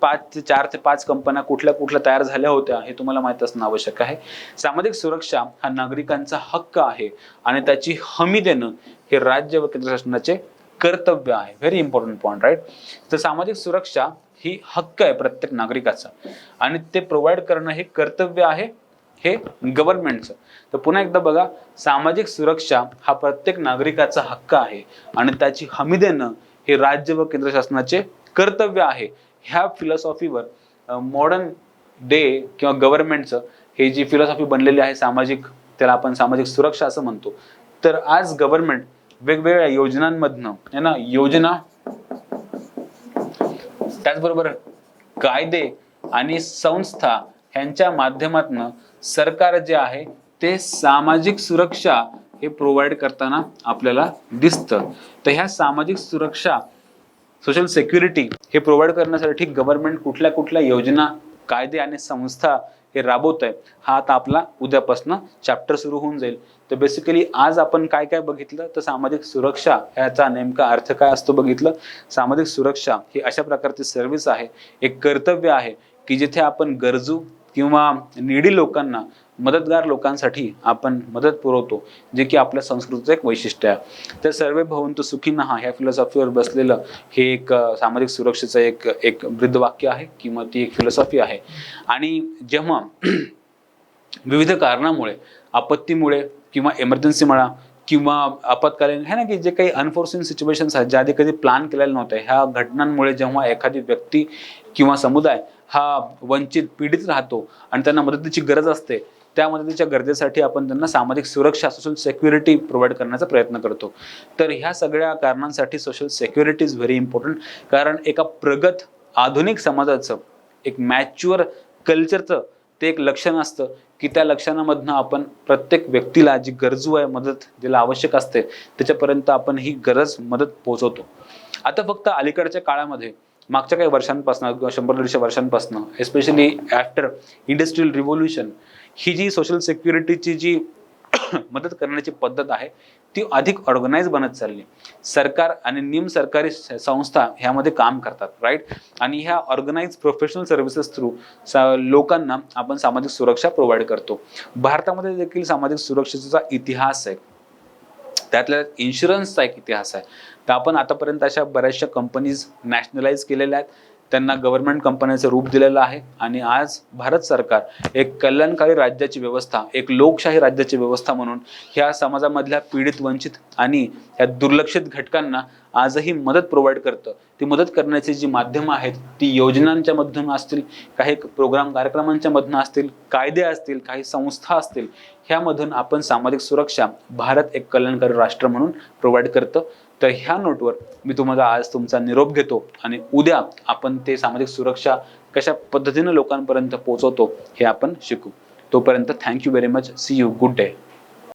4 ते 5 कंपन्या कुठल्या कुठल्या तयार झाल्या होत्या हे तुम्हाला माहित असणं आवश्यक आहे. सामाजिक सुरक्षा हा नागरिकांचा हक्क आहे आणि त्याची हमी देणं हे राज्य व केंद्र शासनाचे कर्तव्य आहे. Very important point, right. तर सामाजिक सुरक्षा ही हक्क आहे प्रत्येक नागरिकाचा आणि ते प्रोव्हाइड करणं हे कर्तव्य आहे हे गव्हर्नमेंटचं. तर पुन्हा एकदा बघा, सामाजिक सुरक्षा हा प्रत्येक नागरिकाचा हक्क आहे आणि त्याची हमी देणं हे राज्य व केंद्र शासनाचे कर्तव्य आहे. ह्या फिलॉसॉफीवर मॉडर्न डे किंवा गव्हर्नमेंटचं हे जी फिलॉसॉफी बनलेली आहे सामाजिक, त्याला आपण सामाजिक सुरक्षा असं म्हणतो. तर आज गव्हर्नमेंट वेगवेगळ्या योजनांमधनं है ना, योजना, त्याचबरोबर कायदे आणि संस्था ह्यांच्या माध्यमातून सरकार जे आहे ते सामाजिक सुरक्षा हे प्रोव्हाइड करताना आपल्याला दिसतं. तर ह्या सामाजिक सुरक्षा, सोशल सिक्युरिटी हे प्रोव्हाइड करण्यासाठी गव्हर्नमेंट कुठल्या कुठल्या योजना, कायदे आणि संस्था हे राबवत आहे, हा आता आपला उद्यापासून चॅप्टर सुरू होऊन जाईल. तर बेसिकली आज आपण काय काय बघितलं, तर सामाजिक सुरक्षा याचा नेमका अर्थ काय असतो बघितलं. सामाजिक सुरक्षा ही अशा प्रकारची सर्व्हिस आहे, एक कर्तव्य आहे की जिथे आपण गरजू किंवा निडी लोकांना, मदतगार लोकांसाठी आपण मदत पुरवतो, जे की आपल्या संस्कृतीचं एक वैशिष्ट्य आहे. तर सर्वे भवन्तु सुखिनः ह्या फिलॉसॉफीवर बसलेलं हे एक सामाजिक सुरक्षेचं एक ब्रीदवाक्य आहे किंवा ती एक फिलॉसॉफी आहे. आणि जेव्हा विविध कारणामुळे, आपत्तीमुळे किंवा इमर्जन्सी म्हणा किंवा आपत्कालीन है ना, की जे काही अनफोर्सिन सिच्युएशन्स आहेत, ज्या आधी कधी प्लॅन केलेल्या नव्हत्या, ह्या घटनांमुळे जेव्हा एखादी व्यक्ती किंवा समुदाय हा वंचित, पीडित राहतो आणि त्यांना मदतीची गरज असते, त्या मदतीच्या गरजेसाठी आपण त्यांना सामाजिक सुरक्षा, सोशल सिक्युरिटी प्रोव्हाइड करण्याचा प्रयत्न करतो. तर ह्या सगळ्या कारणांसाठी social security is very important. कारण एका प्रगत आधुनिक समाजाचं, एक मॅच्युअर कल्चरचं ते एक लक्षण असतं की त्या लक्षणामधनं आपण प्रत्येक व्यक्तीला जी गरजू आहे, मदत ज्याला आवश्यक असते, त्याच्यापर्यंत आपण ही गरज, मदत पोहोचवतो. आता फक्त अलीकडच्या काळामध्ये, मागच्या काही वर्षांपासून किंवा 100-150 वर्षांपासून, एस्पेशली आफ्टर इंडस्ट्रियल रिव्होल्युशन, ही जी सोशल सिक्युरिटीची जी मदत करण्याची पद्धत आहे ती अधिक ऑर्गनाइज बनत चालली. सरकार आणि निम सरकारी संस्था ह्यामध्ये काम करतात, राईट. आणि ह्या ऑर्गनाइज प्रोफेशनल सर्व्हिसेस थ्रू लोकांना आपण सामाजिक सुरक्षा प्रोव्हाइड करतो. भारतामध्ये देखील सामाजिक सुरक्षेचा इतिहास आहे, त्यातल्या इन्शुरन्सचा एक इतिहास आहे. तर आपण आतापर्यंत अशा बऱ्याचशा कंपनीज नॅशनलाइज केलेल्या आहेत, त्यांना गव्हर्नमेंट कंपन्यांचं रूप दिलेलं आहे आणि आज भारत सरकार एक कल्याणकारी राज्याची व्यवस्था, एक लोकशाही राज्याची व्यवस्था म्हणून ह्या समाजामधल्या पीडित, वंचित आणि ह्या दुर्लक्षित घटकांना आजही मदत प्रोव्हाइड करतं. ती मदत करण्याची जी माध्यमं आहेत ती योजनांच्या मधून असतील, काही प्रोग्राम कार्यक्रमांच्या मधून असतील, कायदे असतील, काही संस्था असतील, ह्यामधून आपण सामाजिक सुरक्षा भारत एक कल्याणकारी राष्ट्र म्हणून प्रोव्हाइड करतं. तर ह्या नोटवर मी तुम्हाला आज तुमचा निरोप घेतो आणि उद्या आपण ते सामाजिक सुरक्षा कशा पद्धतीने लोकांपर्यंत पोहोचवतो हे आपण शिकू. तोपर्यंत thank you very much. See you. Good day.